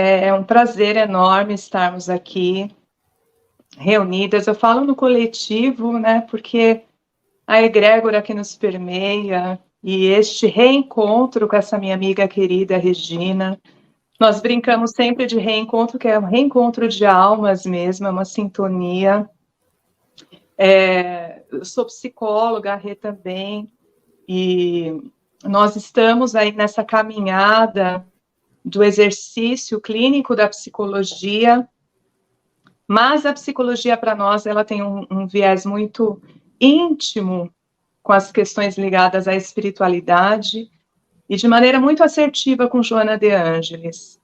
É um prazer enorme estarmos aqui reunidas. Eu falo no coletivo, né, porque a egrégora que nos permeia e este reencontro com essa minha amiga querida Regina. Nós brincamos sempre de reencontro, que é um reencontro de almas mesmo, é uma sintonia. Eu sou psicóloga, a Rê também, e nós estamos aí nessa caminhada do exercício clínico da psicologia, mas a psicologia para nós ela tem um viés muito íntimo com as questões ligadas à espiritualidade e de maneira muito assertiva com Joana de Ângelis.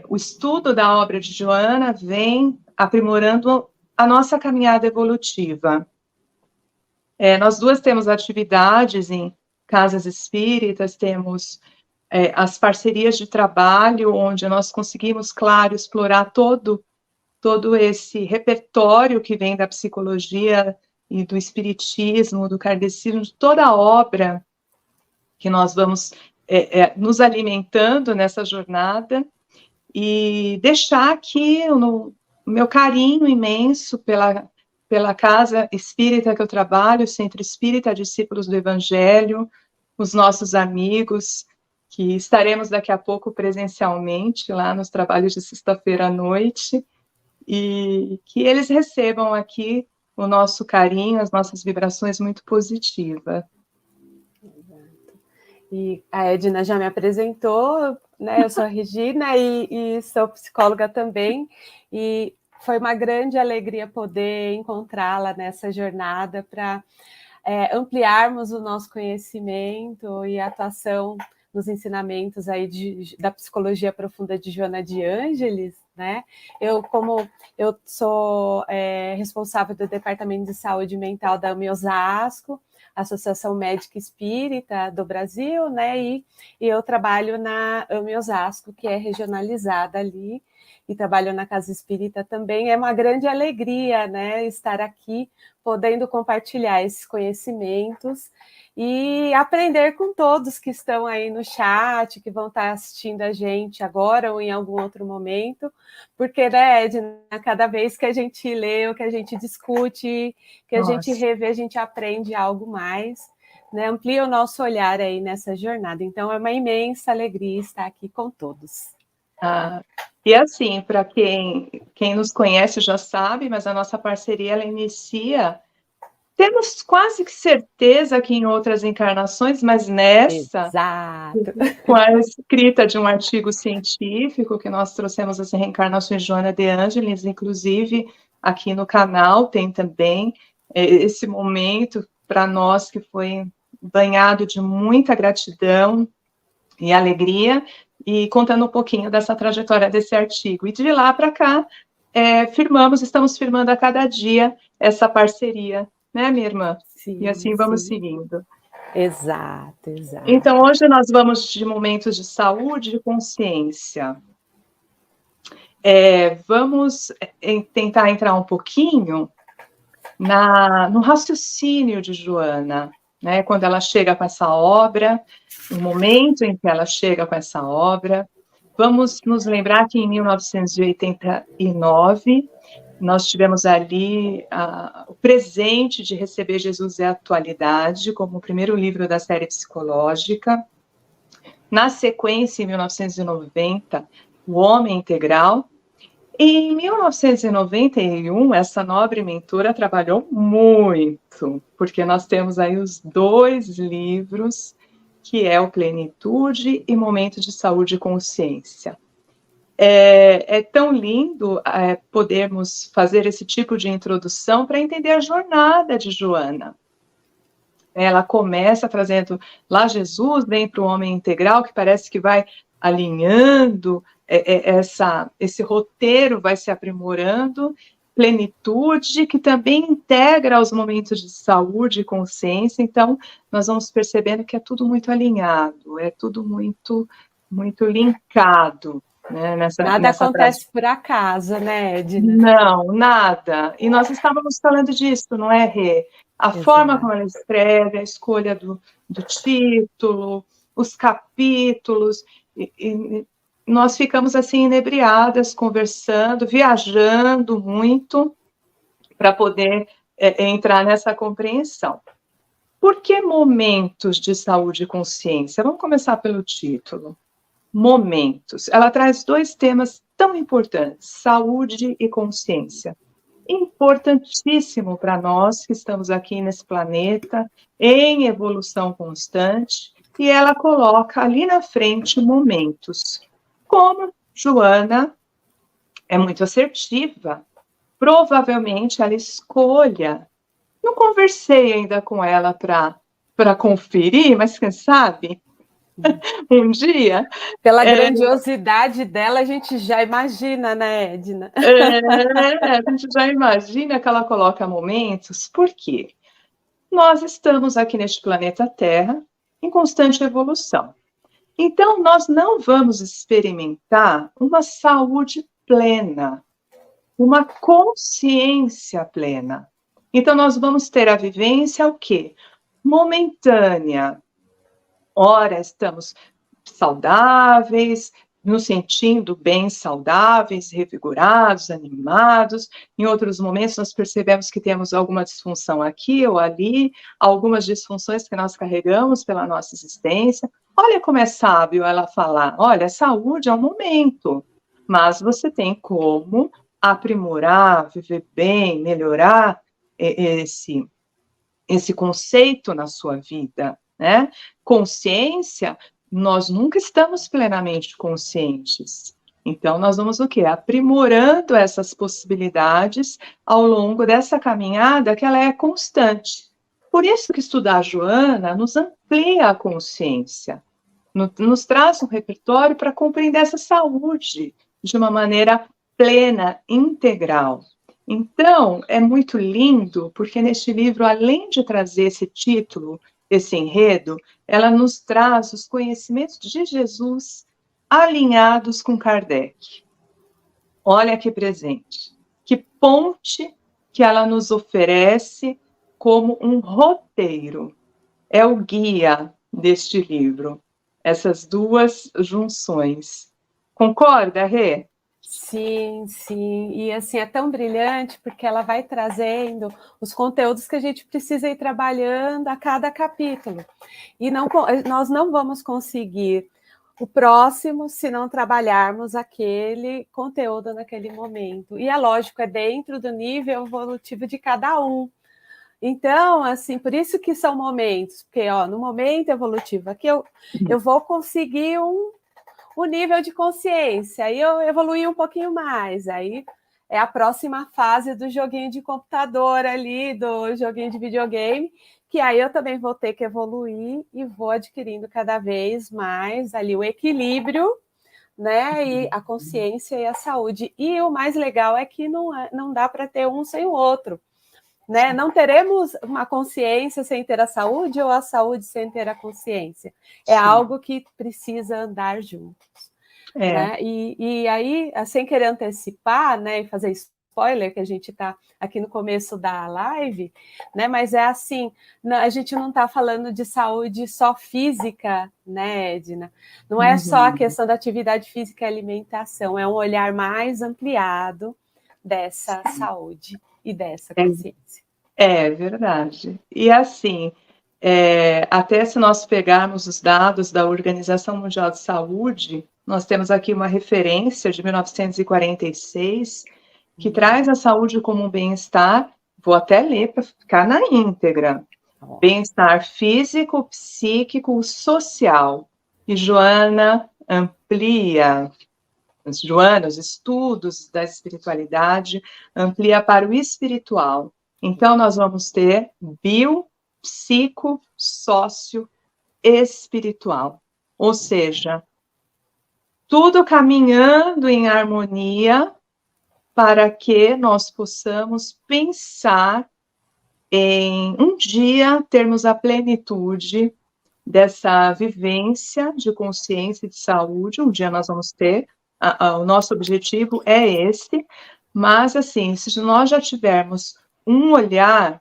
O estudo da obra de Joana vem aprimorando a nossa caminhada evolutiva. Nós duas temos atividades em casas espíritas, temos as parcerias de trabalho, onde nós conseguimos, claro, explorar todo esse repertório que vem da psicologia e do espiritismo, do kardecismo, de toda a obra que nós vamos nos alimentando nessa jornada, e deixar aqui o meu carinho imenso pela casa espírita que eu trabalho, o Centro Espírita Discípulos do Evangelho, os nossos amigos, que estaremos daqui a pouco presencialmente lá nos trabalhos de sexta-feira à noite, e que eles recebam aqui o nosso carinho, as nossas vibrações muito positivas. E a Edna já me apresentou, né? Eu sou a Regina e sou psicóloga também, e foi uma grande alegria poder encontrá-la nessa jornada para ampliarmos o nosso conhecimento e atuação nos ensinamentos aí da psicologia profunda de Joana de Ângelis, né? Como eu sou responsável do Departamento de Saúde Mental da AME Osasco, Associação Médica Espírita do Brasil, né? E eu trabalho na AME Osasco, que é regionalizada ali, e trabalho na Casa Espírita também. É uma grande alegria, né, estar aqui, podendo compartilhar esses conhecimentos e aprender com todos que estão aí no chat, que vão estar assistindo a gente agora ou em algum outro momento, porque, né, Edna, cada vez que a gente lê, ou que a gente discute, que a gente revê, a gente aprende algo mais, né, amplia o nosso olhar aí nessa jornada. Então, é uma imensa alegria estar aqui com todos. E assim, para quem nos conhece já sabe, mas a nossa parceria ela inicia, temos quase que certeza que em outras encarnações, mas nessa, exato, com a escrita de um artigo científico que nós trouxemos as reencarnações de Joana de Ângelis, inclusive aqui no canal tem também esse momento para nós que foi banhado de muita gratidão e alegria, e contando um pouquinho dessa trajetória desse artigo. E de lá para cá, estamos firmando a cada dia essa parceria, né, minha irmã? Sim, e assim vamos seguindo. Exato. Então, hoje nós vamos de momentos de saúde e consciência. Vamos tentar entrar um pouquinho no raciocínio de Joana, né, quando ela chega com essa obra, no momento em que ela chega com essa obra. Vamos nos lembrar que em 1989, nós tivemos ali o presente de receber Jesus é a Atualidade, como o primeiro livro da série psicológica. Na sequência, em 1990, O Homem Integral. Em 1991, essa nobre mentora trabalhou muito, porque nós temos aí os 2 livros, que é o Plenitude e Momento de Saúde e Consciência. É tão lindo podermos fazer esse tipo de introdução para entender a jornada de Joana. Ela começa trazendo lá Jesus, vem para o Homem Integral, que parece que vai alinhando, esse roteiro vai se aprimorando, Plenitude, que também integra os momentos de saúde e consciência. Então, nós vamos percebendo que é tudo muito alinhado, é tudo muito, muito linkado. Né, nada acontece por acaso, né, Edna? Não, nada. E nós estávamos falando disso, não é, Rê? A forma como ela escreve, a escolha do título, os capítulos, nós ficamos assim inebriadas, conversando, viajando muito para poder entrar nessa compreensão. Por que momentos de saúde e consciência? Vamos começar pelo título. Momentos. Ela traz 2 temas tão importantes, saúde e consciência. Importantíssimo para nós que estamos aqui nesse planeta, em evolução constante, e ela coloca ali na frente momentos. Como Joana é muito assertiva, provavelmente ela escolha. Não conversei ainda com ela para conferir, mas quem sabe um dia. Pela grandiosidade dela, a gente já imagina, né, Edna? A gente já imagina que ela coloca momentos, por quê? Nós estamos aqui neste planeta Terra em constante evolução. Então, nós não vamos experimentar uma saúde plena, uma consciência plena. Então, nós vamos ter a vivência o quê? Momentânea. Ora, estamos saudáveis, nos sentindo bem saudáveis, revigorados, animados. Em outros momentos, nós percebemos que temos alguma disfunção aqui ou ali, algumas disfunções que nós carregamos pela nossa existência. Olha como é sábio ela falar, olha, a saúde é um momento, mas você tem como aprimorar, viver bem, melhorar esse conceito na sua vida, né? Consciência, nós nunca estamos plenamente conscientes. Então, nós vamos o quê? Aprimorando essas possibilidades ao longo dessa caminhada que ela é constante. Por isso que estudar a Joana nos amplia a consciência, nos traz um repertório para compreender essa saúde de uma maneira plena, integral. Então, é muito lindo, porque neste livro, além de trazer esse título, esse enredo, ela nos traz os conhecimentos de Jesus alinhados com Kardec. Olha que presente, que ponte que ela nos oferece como um roteiro. É o guia deste livro, essas 2 junções. Concorda, Rê? Sim, sim, e assim é tão brilhante porque ela vai trazendo os conteúdos que a gente precisa ir trabalhando a cada capítulo, e nós não vamos conseguir o próximo se não trabalharmos aquele conteúdo naquele momento, e é lógico, é dentro do nível evolutivo de cada um. Então, assim, por isso que são momentos, porque no momento evolutivo aqui eu vou conseguir o nível de consciência, aí eu evoluí um pouquinho mais, aí é a próxima fase do joguinho de computador ali, do joguinho de videogame, que aí eu também vou ter que evoluir e vou adquirindo cada vez mais ali o equilíbrio, né, e a consciência e a saúde. E o mais legal é que não dá para ter um sem o outro, né? Não teremos uma consciência sem ter a saúde ou a saúde sem ter a consciência. É Sim. Algo que precisa andar juntos. Né? E aí, sem querer antecipar, né, e fazer spoiler, que a gente está aqui no começo da live, né, mas é assim, a gente não está falando de saúde só física, né, Edna? Não é só a questão da atividade física e alimentação, é um olhar mais ampliado dessa saúde e dessa consciência. É verdade. E assim, até se nós pegarmos os dados da Organização Mundial de Saúde, nós temos aqui uma referência de 1946, que traz a saúde como um bem-estar, vou até ler para ficar na íntegra, bem-estar físico, psíquico, social. E Joana amplia, os estudos da espiritualidade, amplia para o espiritual. Então, nós vamos ter bio, psico, sócio, espiritual. Ou seja, tudo caminhando em harmonia para que nós possamos pensar em um dia termos a plenitude dessa vivência de consciência e de saúde. Um dia nós vamos ter, o nosso objetivo é esse, mas assim, se nós já tivermos um olhar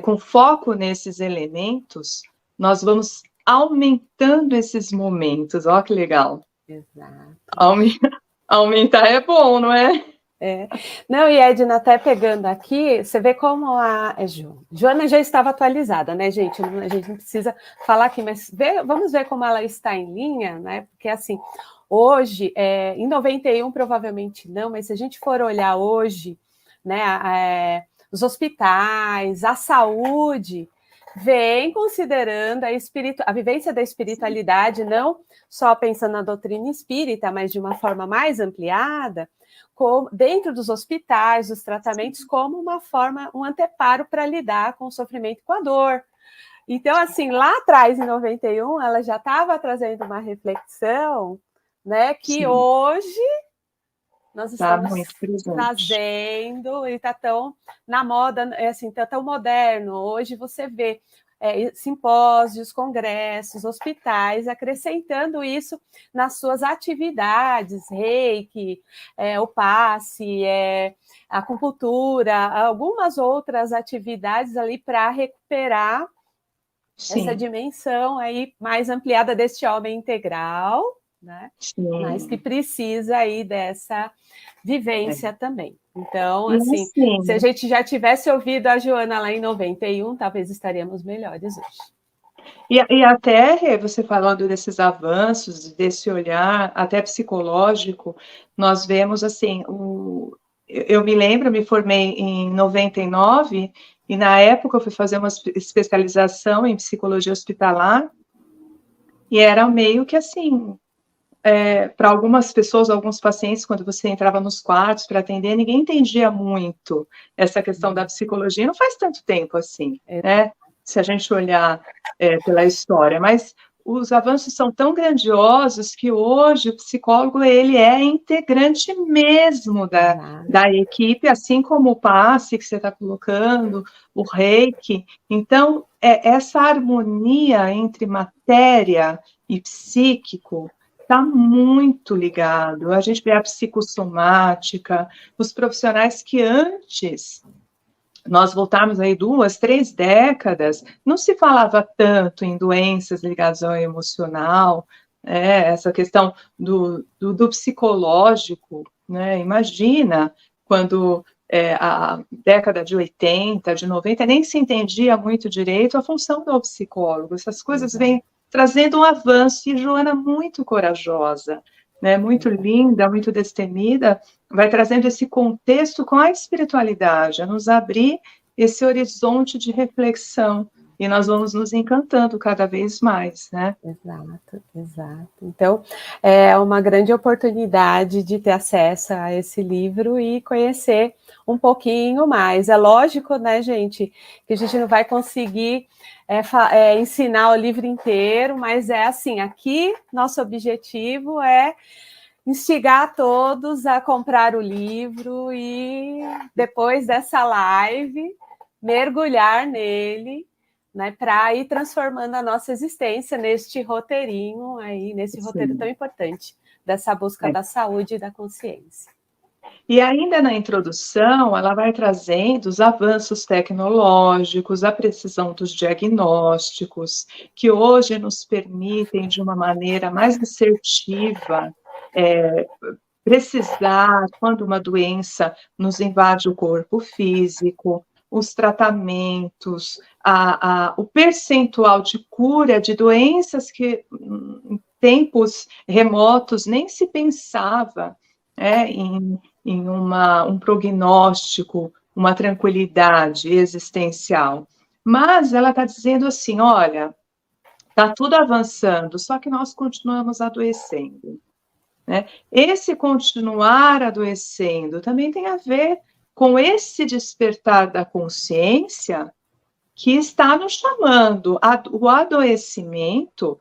com foco nesses elementos, nós vamos aumentando esses momentos. Olha que legal. Exato. Aumentar é bom, não é? Não, e Edna, até pegando aqui, você vê como a Joana já estava atualizada, né, gente? A gente não precisa falar aqui, mas vamos ver como ela está em linha, né? Porque, assim, hoje, em 91, provavelmente não, mas se a gente for olhar hoje, né, os hospitais, a saúde, vem considerando a vivência da espiritualidade, não só pensando na doutrina espírita, mas de uma forma mais ampliada, dentro dos hospitais, dos tratamentos, como uma forma, um anteparo para lidar com o sofrimento e com a dor. Então, assim, lá atrás, em 91, ela já estava trazendo uma reflexão, né, que Sim. Hoje nós estamos trazendo, e está tão na moda, assim, tá tão moderno. Hoje você vê simpósios, congressos, hospitais, acrescentando isso nas suas atividades, reiki, o passe, a acupuntura, algumas outras atividades ali para recuperar Sim. essa dimensão aí mais ampliada deste homem integral, né? Mas que precisa aí dessa vivência também. Então, assim, se a gente já tivesse ouvido a Joana lá em 91, talvez estaríamos melhores hoje. E até você falando desses avanços, desse olhar até psicológico, nós vemos assim, eu me lembro, me formei em 99, e na época eu fui fazer uma especialização em psicologia hospitalar, e era meio que assim, para algumas pessoas, alguns pacientes, quando você entrava nos quartos para atender, ninguém entendia muito essa questão da psicologia, não faz tanto tempo assim, né? Se a gente olhar pela história, mas os avanços são tão grandiosos que hoje o psicólogo, ele é integrante mesmo da equipe, assim como o passe que você está colocando, o reiki. Então, essa harmonia entre matéria e psíquico está muito ligado. A gente vê a psicossomática, os profissionais que antes, nós voltarmos aí 2, 3 décadas, não se falava tanto em doenças ligadas ao emocional, essa questão do psicológico, né? Imagina quando a década de 80, de 90, nem se entendia muito direito a função do psicólogo. Essas coisas vêm trazendo um avanço, e Joana muito corajosa, né, muito linda, muito destemida, vai trazendo esse contexto com a espiritualidade, a nos abrir esse horizonte de reflexão, e nós vamos nos encantando cada vez mais, né? Exato, exato. Então, é uma grande oportunidade de ter acesso a esse livro e conhecer um pouquinho mais. É lógico, né, gente, que a gente não vai conseguir ensinar o livro inteiro, mas é assim, aqui nosso objetivo é instigar todos a comprar o livro e depois dessa live mergulhar nele, né, para ir transformando a nossa existência neste roteirinho aí, nesse roteiro tão importante dessa busca da saúde e da consciência. E ainda na introdução, ela vai trazendo os avanços tecnológicos, a precisão dos diagnósticos, que hoje nos permitem, de uma maneira mais assertiva, precisar quando uma doença nos invade o corpo físico, os tratamentos, o percentual de cura de doenças que em tempos remotos nem se pensava em um prognóstico, uma tranquilidade existencial. Mas ela está dizendo assim, olha, está tudo avançando, só que nós continuamos adoecendo. Né? Esse continuar adoecendo também tem a ver com esse despertar da consciência que está nos chamando. O adoecimento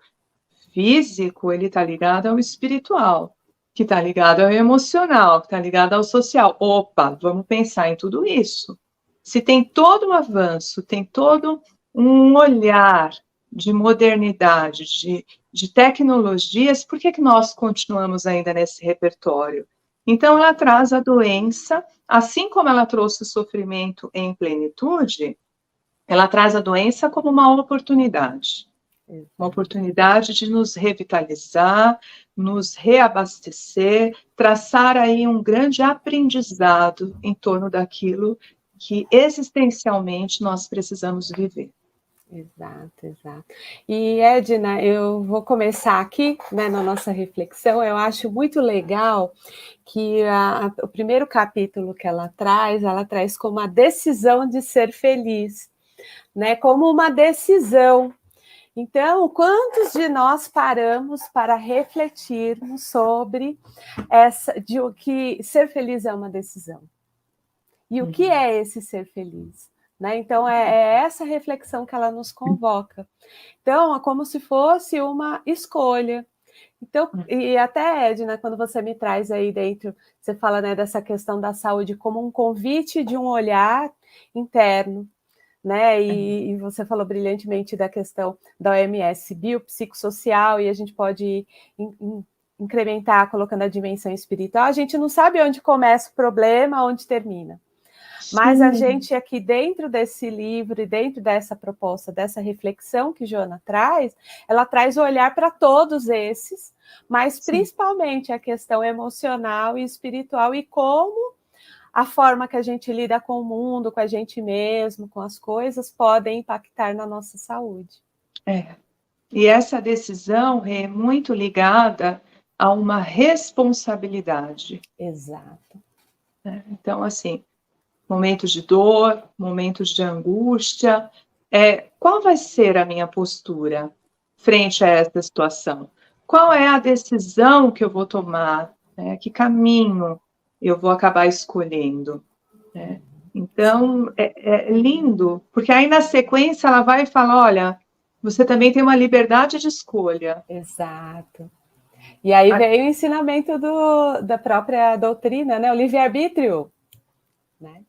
físico, ele está ligado ao espiritual, que está ligado ao emocional, que está ligado ao social. Opa, vamos pensar em tudo isso. Se tem todo um avanço, tem todo um olhar de modernidade, de tecnologias, por que nós continuamos ainda nesse repertório? Então, ela traz a doença, assim como ela trouxe o sofrimento em plenitude, ela traz a doença como uma oportunidade. Uma oportunidade de nos revitalizar, nos reabastecer, traçar aí um grande aprendizado em torno daquilo que existencialmente nós precisamos viver. Exato, exato. E, Edna, eu vou começar aqui, né, na nossa reflexão. Eu acho muito legal que o primeiro capítulo que ela traz como a decisão de ser feliz, né, como uma decisão. Então, quantos de nós paramos para refletirmos sobre de que ser feliz é uma decisão? E o que é esse ser feliz? Né? Então, é essa reflexão que ela nos convoca. Então, é como se fosse uma escolha. Então, e até, Edna, quando você me traz aí dentro, você fala, né, dessa questão da saúde como um convite de um olhar interno, né? E você falou brilhantemente da questão da OMS biopsicossocial, e a gente pode incrementar colocando a dimensão espiritual. A gente não sabe onde começa o problema, onde termina. Mas a gente aqui dentro desse livro e dentro dessa proposta, dessa reflexão que Joana traz, ela traz o olhar para todos esses, mas principalmente a questão emocional e espiritual e como a forma que a gente lida com o mundo, com a gente mesmo, com as coisas, podem impactar na nossa saúde. E essa decisão é muito ligada a uma responsabilidade. Exato. Então, assim, momentos de dor, momentos de angústia, qual vai ser a minha postura frente a essa situação? Qual é a decisão que eu vou tomar? Que caminho eu vou acabar escolhendo? Então, é lindo, porque aí na sequência ela vai falar, olha, você também tem uma liberdade de escolha. Exato. E aí vem o ensinamento da própria doutrina, né? O livre-arbítrio, né?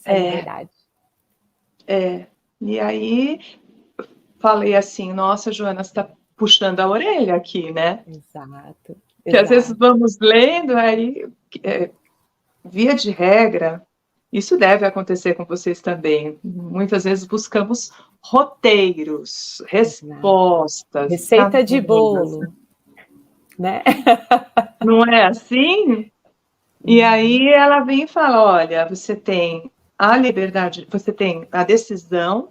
Essa liberdade. E aí falei assim, nossa, Joana, você está puxando a orelha aqui, né? Exato. Que às vezes vamos lendo, aí, via de regra, isso deve acontecer com vocês também. Muitas vezes buscamos roteiros, respostas. Receita de bolo, né? Não é assim? E aí ela vem e fala, olha, você tem a liberdade, você tem a decisão,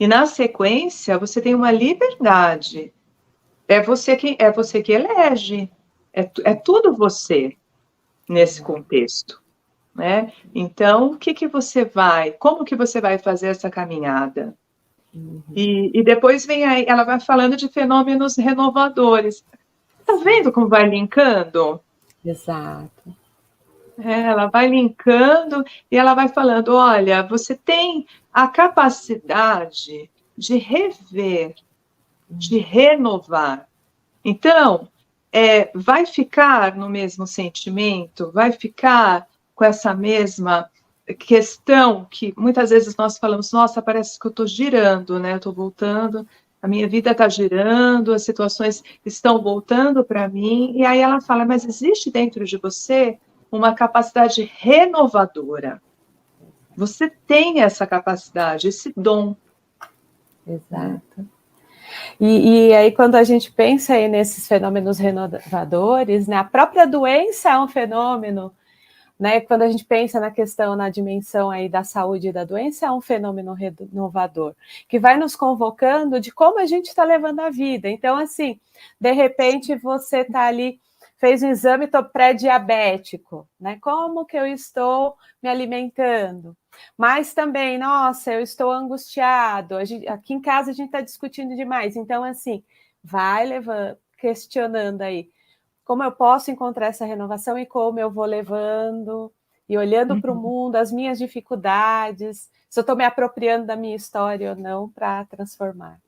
e na sequência você tem uma liberdade. É você que elege. É tudo você nesse contexto, né? Então, como que você vai fazer essa caminhada? E depois vem aí, ela vai falando de fenômenos renovadores. Tá vendo como vai linkando? Exato. Ela vai linkando e ela vai falando, olha, você tem a capacidade de rever, de renovar. Então, vai ficar no mesmo sentimento, vai ficar com essa mesma questão que muitas vezes nós falamos, nossa, parece que eu estou girando, né? Eu estou voltando, a minha vida está girando, as situações estão voltando para mim, e aí ela fala, mas existe dentro de você uma capacidade renovadora. Você tem essa capacidade, esse dom. Exato. E aí, quando a gente pensa aí nesses fenômenos renovadores, né, a própria doença é um fenômeno, né? Quando a gente pensa na questão, na dimensão aí da saúde e da doença, é um fenômeno renovador, que vai nos convocando de como a gente está levando a vida. Então, assim, de repente você está ali, fez um exame, estou pré-diabético, né? Como que eu estou me alimentando? Mas também, nossa, eu estou angustiado, aqui em casa a gente está discutindo demais. Então, assim, vai levando, questionando aí, como eu posso encontrar essa renovação e como eu vou levando e olhando para o mundo, as minhas dificuldades, se eu estou me apropriando da minha história ou não para transformar.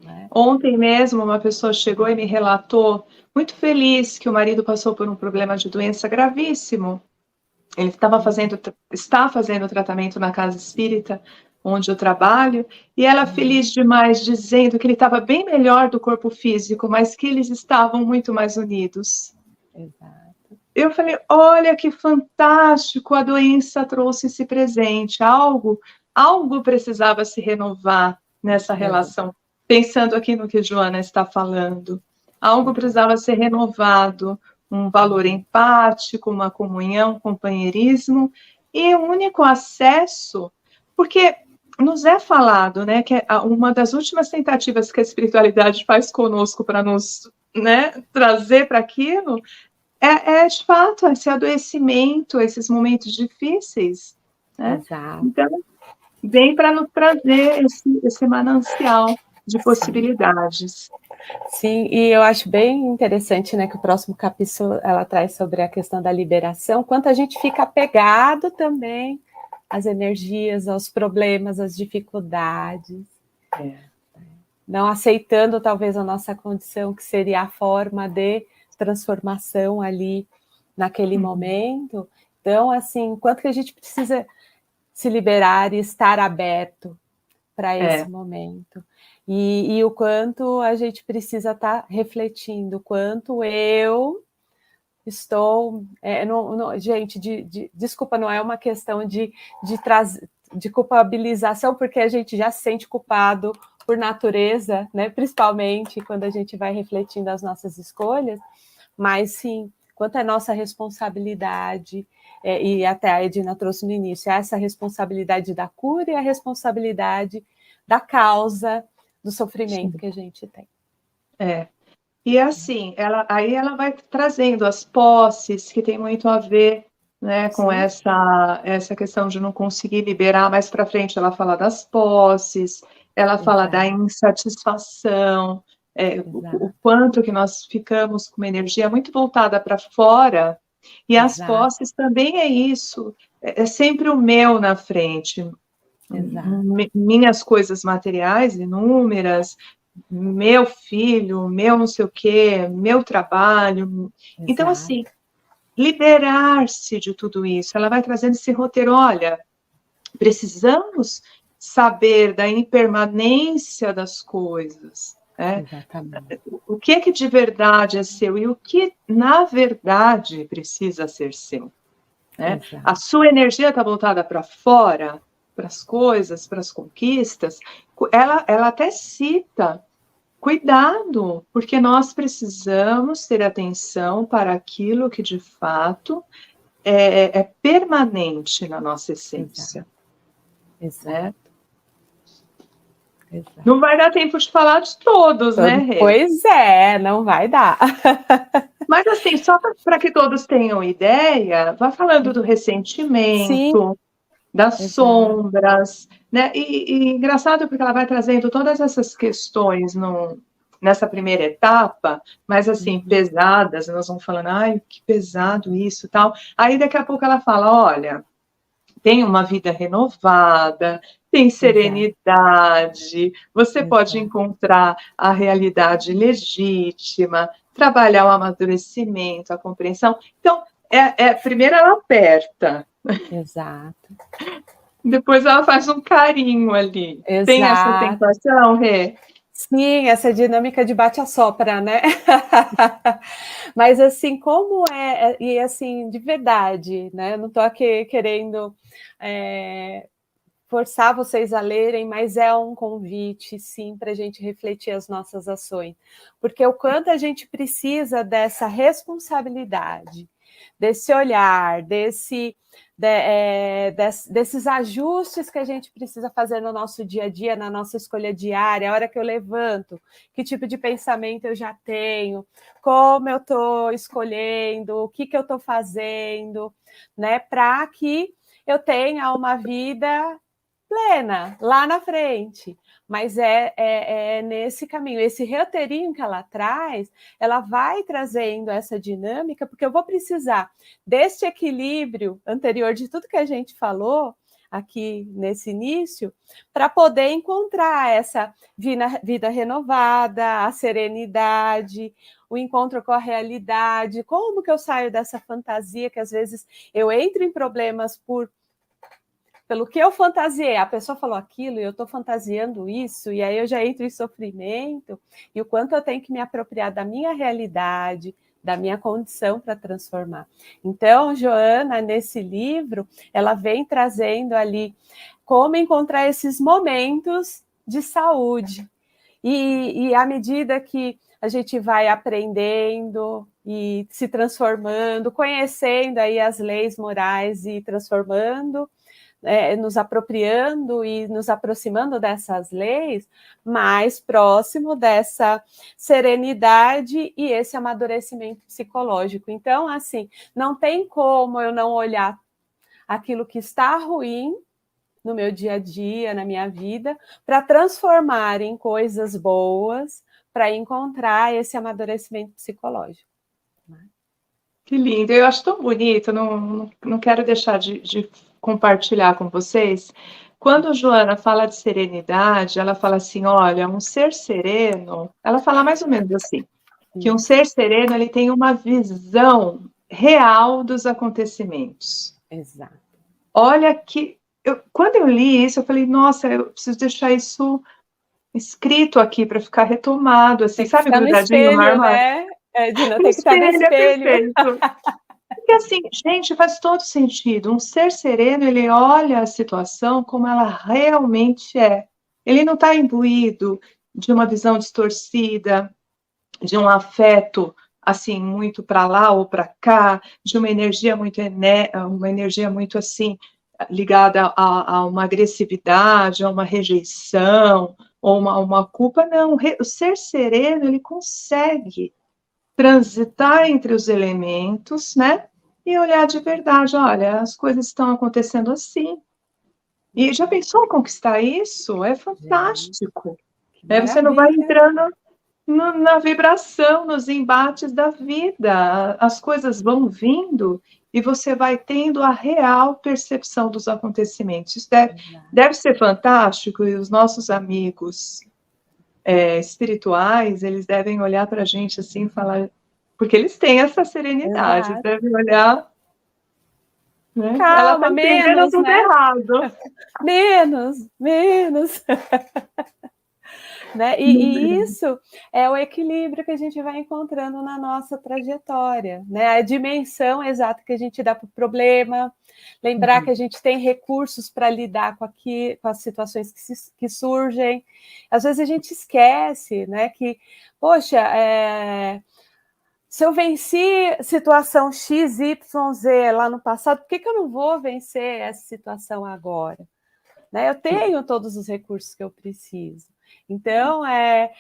Né? Ontem mesmo, uma pessoa chegou e me relatou, muito feliz, que o marido passou por um problema de doença gravíssimo. Ele está fazendo tratamento na casa espírita, onde eu trabalho, e ela feliz demais, dizendo que ele estava bem melhor do corpo físico, mas que eles estavam muito mais unidos. Exato. Eu falei, olha que fantástico, a doença trouxe esse presente, algo precisava se renovar nessa relação pensando aqui no que a Joana está falando. Algo precisava ser renovado, um valor empático, uma comunhão, um companheirismo, e o único acesso, porque nos é falado, né, que uma das últimas tentativas que a espiritualidade faz conosco para nos, né, trazer para aquilo, de fato, esse adoecimento, esses momentos difíceis, né? Exato. Então, vem para nos trazer esse manancial de possibilidades. Sim, e eu acho bem interessante, né, que o próximo capítulo ela traz sobre a questão da liberação, quanto a gente fica apegado também às energias, aos problemas, às dificuldades, não aceitando talvez a nossa condição, que seria a forma de transformação ali naquele momento. Então, assim, quanto que a gente precisa se liberar e estar aberto para esse momento. E o quanto a gente precisa estar refletindo, quanto eu estou... gente, desculpa, não é uma questão de culpabilização, porque a gente já se sente culpado por natureza, né? Principalmente quando a gente vai refletindo as nossas escolhas, mas sim, quanto é nossa responsabilidade, e até a Edina trouxe no início, essa responsabilidade da cura e a responsabilidade da causa do sofrimento que a gente tem. E assim, ela vai trazendo as posses, que tem muito a ver, né, com essa questão de não conseguir liberar. Mais para frente ela fala das posses, ela fala da insatisfação, o quanto que nós ficamos com uma energia muito voltada para fora, e as posses também é isso, é sempre o meu na frente. Minhas coisas materiais, inúmeras, meu filho, meu não sei o quê, meu trabalho. Então, assim, liberar-se de tudo isso. Ela vai trazendo esse roteiro, olha, precisamos saber da impermanência das coisas. Né? O que é que de verdade é seu e o que, na verdade, precisa ser seu. Né? A sua energia está voltada para fora, para as coisas, para as conquistas. Ela até cita, cuidado, porque nós precisamos ter atenção para aquilo que de fato é permanente na nossa essência. Né? Não vai dar tempo de falar de todos, né, Rê? Pois é, não vai dar. Mas assim, só para que todos tenham ideia, vai falando do ressentimento, das sombras, né? E engraçado porque ela vai trazendo todas essas questões nessa primeira etapa, mas assim, pesadas, nós vamos falando, ai, que pesado isso, tal. Aí daqui a pouco ela fala, olha, tem uma vida renovada, tem serenidade, você pode encontrar a realidade legítima, trabalhar o amadurecimento, a compreensão. Então, primeiro ela aperta. Depois ela faz um carinho ali. Tem essa sensação, Rê? Sim, essa dinâmica de bate-a-sopra, né? Mas assim, como e assim, de verdade, né? Eu não estou aqui querendo forçar vocês a lerem, mas é um convite, sim, para a gente refletir as nossas ações. Porque o quanto a gente precisa dessa responsabilidade, desse olhar, desses ajustes que a gente precisa fazer no nosso dia a dia, na nossa escolha diária, a hora que eu levanto, que tipo de pensamento eu já tenho, como eu estou escolhendo, o que eu estou fazendo, né, para que eu tenha uma vida plena, lá na frente. Mas é nesse caminho, esse roteirinho que ela traz, ela vai trazendo essa dinâmica, porque eu vou precisar deste equilíbrio anterior de tudo que a gente falou aqui nesse início, para poder encontrar essa vida renovada, a serenidade, o encontro com a realidade, como que eu saio dessa fantasia que às vezes eu entro em problemas pelo que eu fantasiei, a pessoa falou aquilo e eu estou fantasiando isso, e aí eu já entro em sofrimento, e o quanto eu tenho que me apropriar da minha realidade, da minha condição para transformar. Então, Joana, nesse livro, ela vem trazendo ali como encontrar esses momentos de saúde. E à medida que a gente vai aprendendo e se transformando, conhecendo aí as leis morais e transformando, nos apropriando e nos aproximando dessas leis, mais próximo dessa serenidade e esse amadurecimento psicológico. Então, assim, não tem como eu não olhar aquilo que está ruim no meu dia a dia, na minha vida, para transformar em coisas boas, para encontrar esse amadurecimento psicológico. Que lindo, eu acho tão bonito, não quero deixar de compartilhar com vocês. Quando Joana fala de serenidade, ela fala assim, olha, um ser sereno, ela fala mais ou menos assim, que um ser sereno, ele tem uma visão real dos acontecimentos. Exato. Olha que, quando eu li isso, eu falei, nossa, eu preciso deixar isso escrito aqui para ficar retomado, assim, sabe, grudadinho no armário? Né? Dina, O tem que estar no espelho. É perfeito. Porque assim, gente, faz todo sentido. Um ser sereno, ele olha a situação como ela realmente é. Ele não está imbuído de uma visão distorcida, de um afeto assim muito para lá ou para cá, de uma energia muito assim ligada a uma agressividade, a uma rejeição ou uma culpa. Não, o ser sereno, ele consegue transitar entre os elementos, né? E olhar de verdade, olha, as coisas estão acontecendo assim. E já pensou em conquistar isso? É fantástico. Você não vai entrando na vibração, nos embates da vida. As coisas vão vindo e você vai tendo a real percepção dos acontecimentos. Isso deve ser fantástico, e os nossos amigos espirituais, eles devem olhar para a gente assim e falar, porque eles têm essa serenidade, eles devem olhar, né? Calma, ela está entendendo tudo, né? Errado. Menos. Né? E isso é o equilíbrio que a gente vai encontrando na nossa trajetória, né? A dimensão exata que a gente dá para o problema, lembrar que a gente tem recursos para lidar com as situações que surgem. Às vezes a gente esquece, né, que, poxa, se eu venci situação X, Y, Z lá no passado, por que eu não vou vencer essa situação agora? Né? Eu tenho todos os recursos que eu preciso. Então, é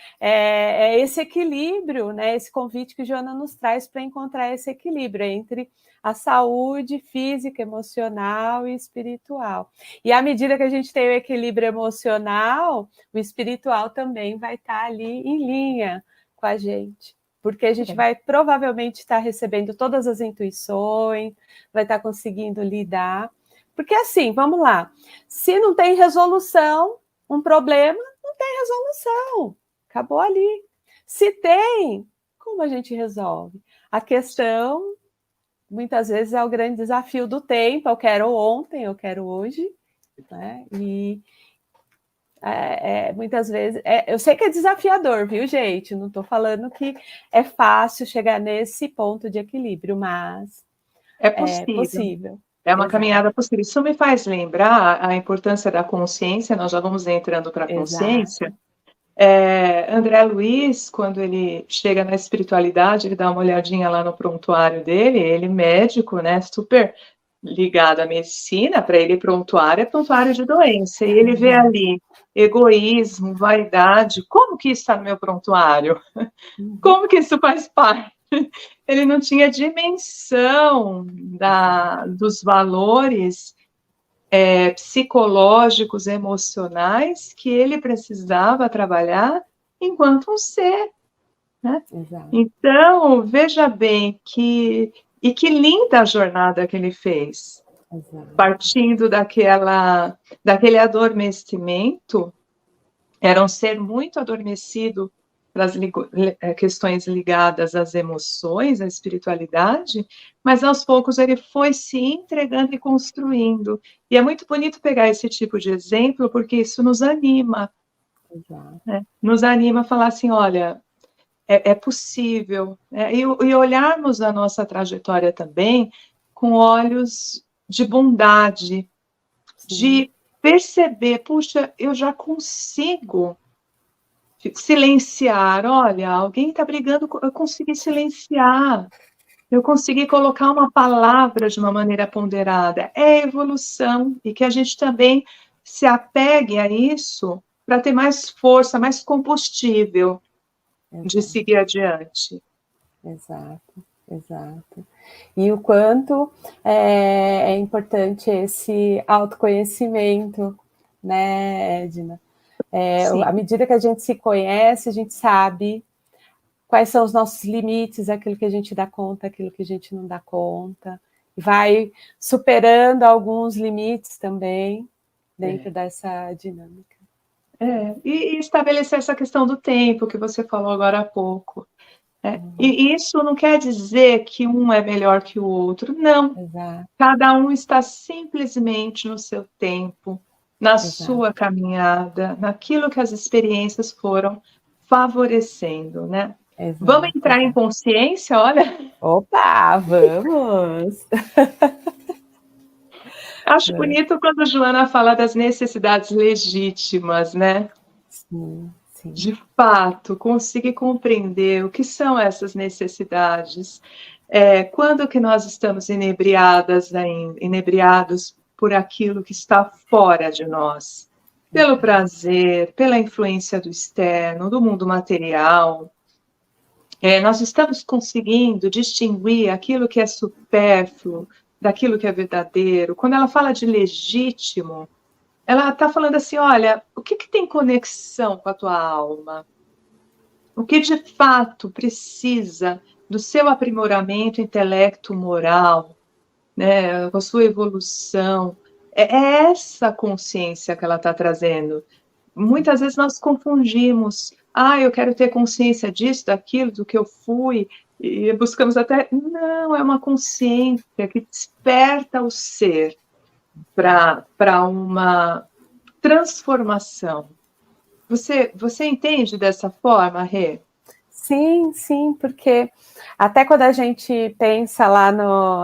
esse equilíbrio, né? Esse convite que Joana nos traz para encontrar esse equilíbrio entre a saúde física, emocional e espiritual. E à medida que a gente tem o equilíbrio emocional, o espiritual também vai estar ali em linha com a gente. Porque a gente vai provavelmente estar recebendo todas as intuições, vai estar conseguindo lidar. Porque assim, vamos lá, se não tem resolução, um problema, não tem resolução, acabou ali. Se tem, como a gente resolve? A questão, muitas vezes, é o grande desafio do tempo, eu quero ontem, eu quero hoje, né? E muitas vezes, eu sei que é desafiador, viu, gente? Não estou falando que é fácil chegar nesse ponto de equilíbrio, mas é possível. É uma caminhada possível. Isso me faz lembrar a importância da consciência, nós já vamos entrando para a consciência. André Luiz, quando ele chega na espiritualidade, ele dá uma olhadinha lá no prontuário dele, ele médico, né, super ligado à medicina, para ele prontuário é prontuário de doença, e ele vê ali egoísmo, vaidade, como que isso está no meu prontuário? Como que isso faz parte? Ele não tinha dimensão dos valores psicológicos, emocionais que ele precisava trabalhar enquanto um ser, né? Então, veja bem que linda a jornada que ele fez. Partindo daquele adormecimento, era um ser muito adormecido para as questões ligadas às emoções, à espiritualidade, mas aos poucos ele foi se entregando e construindo. E é muito bonito pegar esse tipo de exemplo, porque isso nos anima. Né? Nos anima a falar assim, olha, é possível. Né? E olharmos a nossa trajetória também com olhos de bondade, de perceber, puxa, eu já consigo Silenciar, olha, alguém está brigando, eu consegui silenciar, eu consegui colocar uma palavra de uma maneira ponderada. É evolução, e que a gente também se apegue a isso para ter mais força, mais combustível de seguir adiante. Exato, exato. E o quanto é importante esse autoconhecimento, né, Edna? À medida que a gente se conhece, a gente sabe quais são os nossos limites, aquilo que a gente dá conta, aquilo que a gente não dá conta, vai superando alguns limites também dentro dessa dinâmica. E estabelecer essa questão do tempo que você falou agora há pouco. E isso não quer dizer que um é melhor que o outro, não. Exato. Cada um está simplesmente no seu tempo, na sua caminhada, naquilo que as experiências foram favorecendo, né? Exato, vamos entrar em consciência, olha? Opa, vamos! Acho bonito quando a Joana fala das necessidades legítimas, né? Sim. De fato, conseguir compreender o que são essas necessidades. Quando que nós estamos inebriados por aquilo que está fora de nós? Pelo prazer, pela influência do externo, do mundo material. Nós estamos conseguindo distinguir aquilo que é supérfluo daquilo que é verdadeiro. Quando ela fala de legítimo, ela está falando assim, olha, o que tem conexão com a tua alma? O que de fato precisa do seu aprimoramento intelecto-moral, né, com a sua evolução? É essa consciência que ela está trazendo. Muitas vezes nós confundimos, eu quero ter consciência disso, daquilo, do que eu fui, e buscamos até... Não, é uma consciência que desperta o ser para uma transformação. Você entende dessa forma, Rê? Sim, porque até quando a gente pensa lá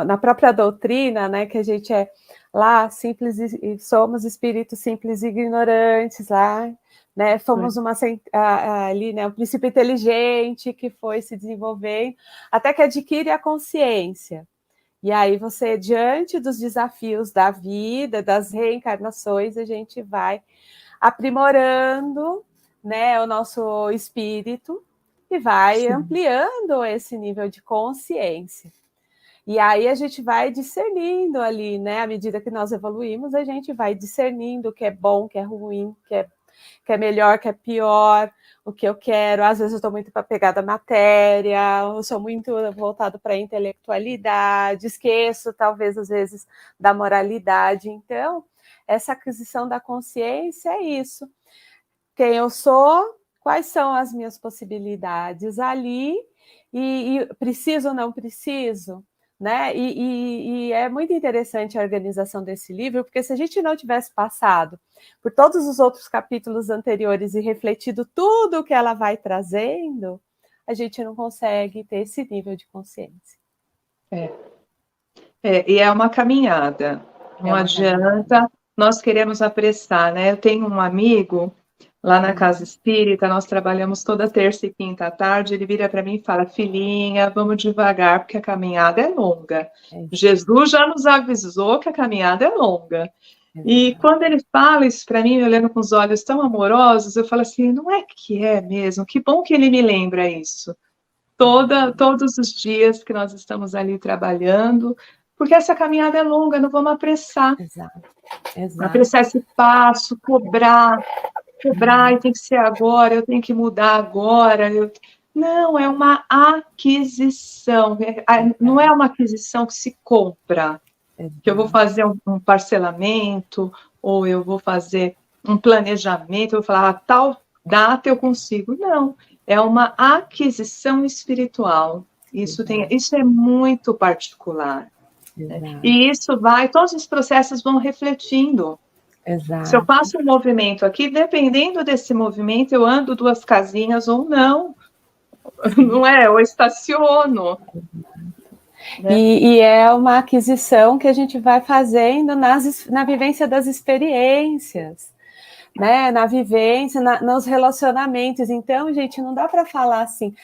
na própria doutrina, né, que a gente é lá simples e somos espíritos simples e ignorantes lá, né, fomos ali, né, um princípio inteligente que foi se desenvolvendo até que adquire a consciência. E aí você, diante dos desafios da vida, das reencarnações, a gente vai aprimorando, né, o nosso espírito e vai ampliando esse nível de consciência. E aí a gente vai discernindo ali, né? À medida que nós evoluímos, a gente vai discernindo o que é bom, o que é ruim, o que é melhor, o que é pior, o que eu quero. Às vezes eu estou muito apegada à matéria, eu sou muito voltado para a intelectualidade, esqueço, talvez, às vezes, da moralidade. Então, essa aquisição da consciência é isso. Quem eu sou, quais são as minhas possibilidades ali, e preciso ou não preciso, né? E é muito interessante a organização desse livro, porque se a gente não tivesse passado por todos os outros capítulos anteriores e refletido tudo o que ela vai trazendo, a gente não consegue ter esse nível de consciência. E é uma caminhada. Não adianta, nós queremos apressar, né? Eu tenho um amigo lá na Casa Espírita, nós trabalhamos toda terça e quinta à tarde, ele vira para mim e fala, filhinha, vamos devagar, porque a caminhada é longa. Jesus já nos avisou que a caminhada é longa. E quando ele fala isso para mim, olhando com os olhos tão amorosos, eu falo assim, não é que é mesmo? Que bom que ele me lembra isso. Todos os dias que nós estamos ali trabalhando, porque essa caminhada é longa, não vamos apressar. Exato. Apressar esse passo, cobrar, e tem que ser agora, eu tenho que mudar agora. Não, é uma aquisição, não é uma aquisição que se compra, que eu vou fazer um parcelamento, ou eu vou fazer um planejamento, eu vou falar, tal data eu consigo. Não, é uma aquisição espiritual. Isso é muito particular. E isso todos os processos vão refletindo. Exato. Se eu faço um movimento aqui, dependendo desse movimento, eu ando 2 casinhas ou não. Não é? Eu estaciono. Né? E é uma aquisição que a gente vai fazendo na vivência das experiências. né, na vivência, nos relacionamentos. Então, gente, não dá para falar assim,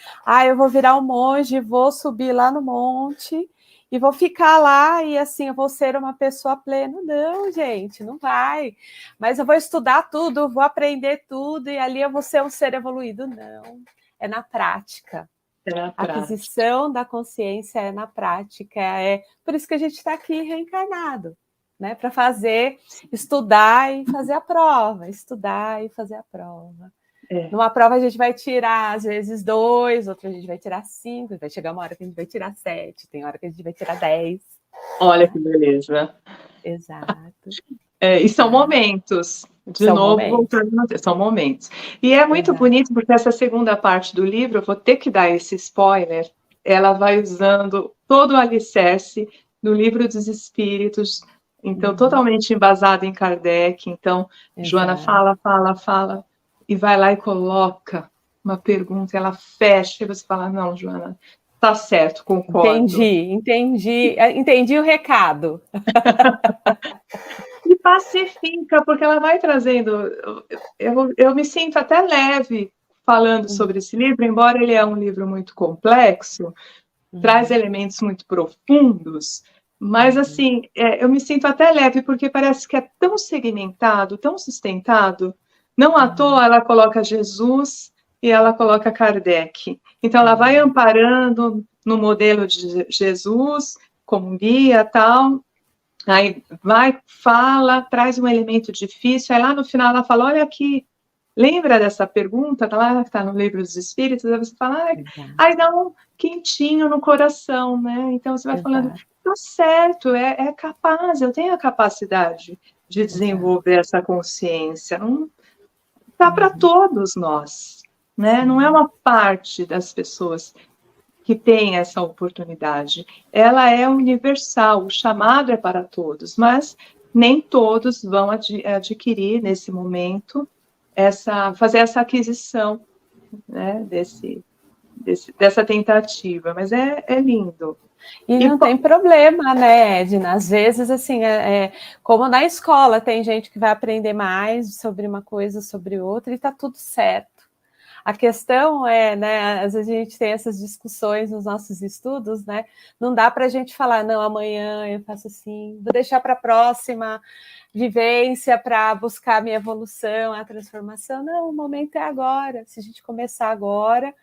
eu vou virar um monge, vou subir lá no monte e vou ficar lá e assim eu vou ser uma pessoa plena. Não, gente, não vai. Mas eu vou estudar tudo, vou aprender tudo e ali eu vou ser um ser evoluído. Não, é na prática. A aquisição da consciência é na prática. É por isso que a gente está aqui reencarnado, né? Para estudar e fazer a prova, estudar e fazer a prova. Numa prova a gente vai tirar, às vezes, 2, outra a gente vai tirar 5, vai chegar uma hora que a gente vai tirar 7, tem hora que a gente vai tirar 10. Olha que beleza. Exato. E são momentos. São momentos. E é muito bonito, porque essa segunda parte do livro, eu vou ter que dar esse spoiler, ela vai usando todo o alicerce do Livro dos Espíritos, então, totalmente embasado em Kardec. Então, Joana fala, e vai lá e coloca uma pergunta, ela fecha, e você fala, não, Joana, tá certo, concordo. Entendi o recado. E pacifica, porque ela vai trazendo... Eu me sinto até leve falando sobre esse livro, embora ele é um livro muito complexo, traz elementos muito profundos, mas, assim, eu me sinto até leve, porque parece que é tão segmentado, tão sustentado. Não à toa ela coloca Jesus e ela coloca Kardec. Então, ela vai amparando no modelo de Jesus, como guia e tal, aí fala, traz um elemento difícil, aí lá no final ela fala, olha aqui, lembra dessa pergunta? Tá que está no Livro dos Espíritos, aí você fala, aí dá um quentinho no coração, né? Então você vai falando, tá certo, é capaz, eu tenho a capacidade de desenvolver essa consciência, não tá para todos nós, né? Não é uma parte das pessoas que tem essa oportunidade, ela é universal, o chamado é para todos, mas nem todos vão adquirir nesse momento fazer essa aquisição, né, dessa tentativa, mas é lindo. E não tem problema, né, Edna? Às vezes, assim, como na escola, tem gente que vai aprender mais sobre uma coisa, sobre outra, e tá tudo certo. A questão é, né, às vezes a gente tem essas discussões nos nossos estudos, né? Não dá para a gente falar, não, amanhã eu faço assim, vou deixar para a próxima vivência para buscar a minha evolução, a transformação. Não, o momento é agora. Se a gente começar agora,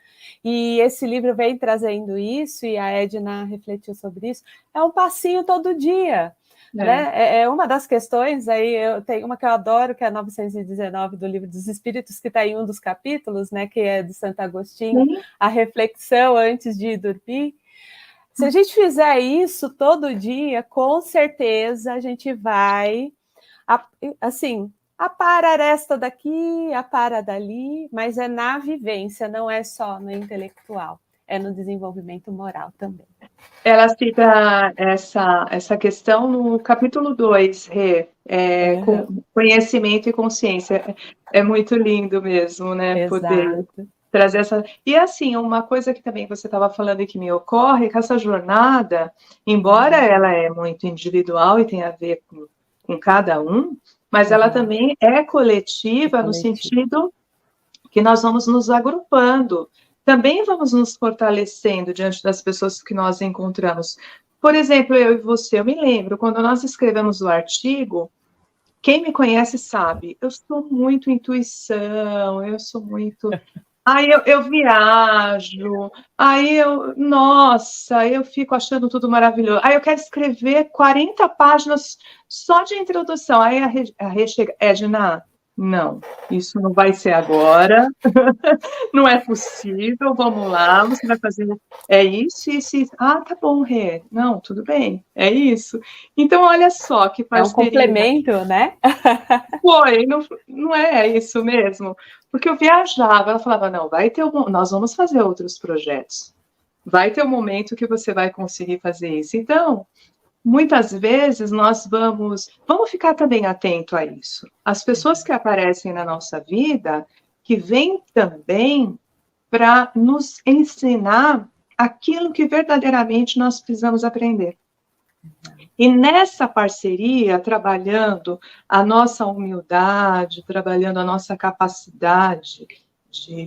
e esse livro vem trazendo isso, e a Edna refletiu sobre isso, é um passinho todo dia. Né? É uma das questões, aí eu tenho uma que eu adoro, que é a 919 do Livro dos Espíritos, que está em um dos capítulos, né, que é de Santo Agostinho, a reflexão antes de dormir. Se a gente fizer isso todo dia, com certeza a gente vai, assim, aparar esta daqui, aparar dali, mas é na vivência, não é só no intelectual, é no desenvolvimento moral também. Ela cita essa questão no capítulo 2, com conhecimento e consciência. É muito lindo mesmo, né? Exato. Poder trazer essa... E, assim, uma coisa que também você estava falando e que me ocorre, que essa jornada, embora ela é muito individual e tenha a ver com cada um, mas ela também é coletiva no sentido que nós vamos nos agrupando, também vamos nos fortalecendo diante das pessoas que nós encontramos. Por exemplo, eu e você, eu me lembro, quando nós escrevemos o artigo, quem me conhece sabe, eu sou muito intuição, eu sou muito... Aí eu viajo, nossa, eu fico achando tudo maravilhoso. Aí eu quero escrever 40 páginas só de introdução. Aí a Rê chega, Edna, não, isso não vai ser agora, não é possível, vamos lá, você vai fazer, isso, isso, isso. Ah, tá bom, Rê, não, tudo bem, é isso. Então, olha só que parceria. É um complemento, né? Foi, não é isso mesmo? Porque eu viajava, ela falava, não, nós vamos fazer outros projetos, vai ter um momento que você vai conseguir fazer isso. Então, muitas vezes nós vamos ficar também atento a isso. As pessoas que aparecem na nossa vida, que vêm também para nos ensinar aquilo que verdadeiramente nós precisamos aprender. E nessa parceria, trabalhando a nossa humildade, trabalhando a nossa capacidade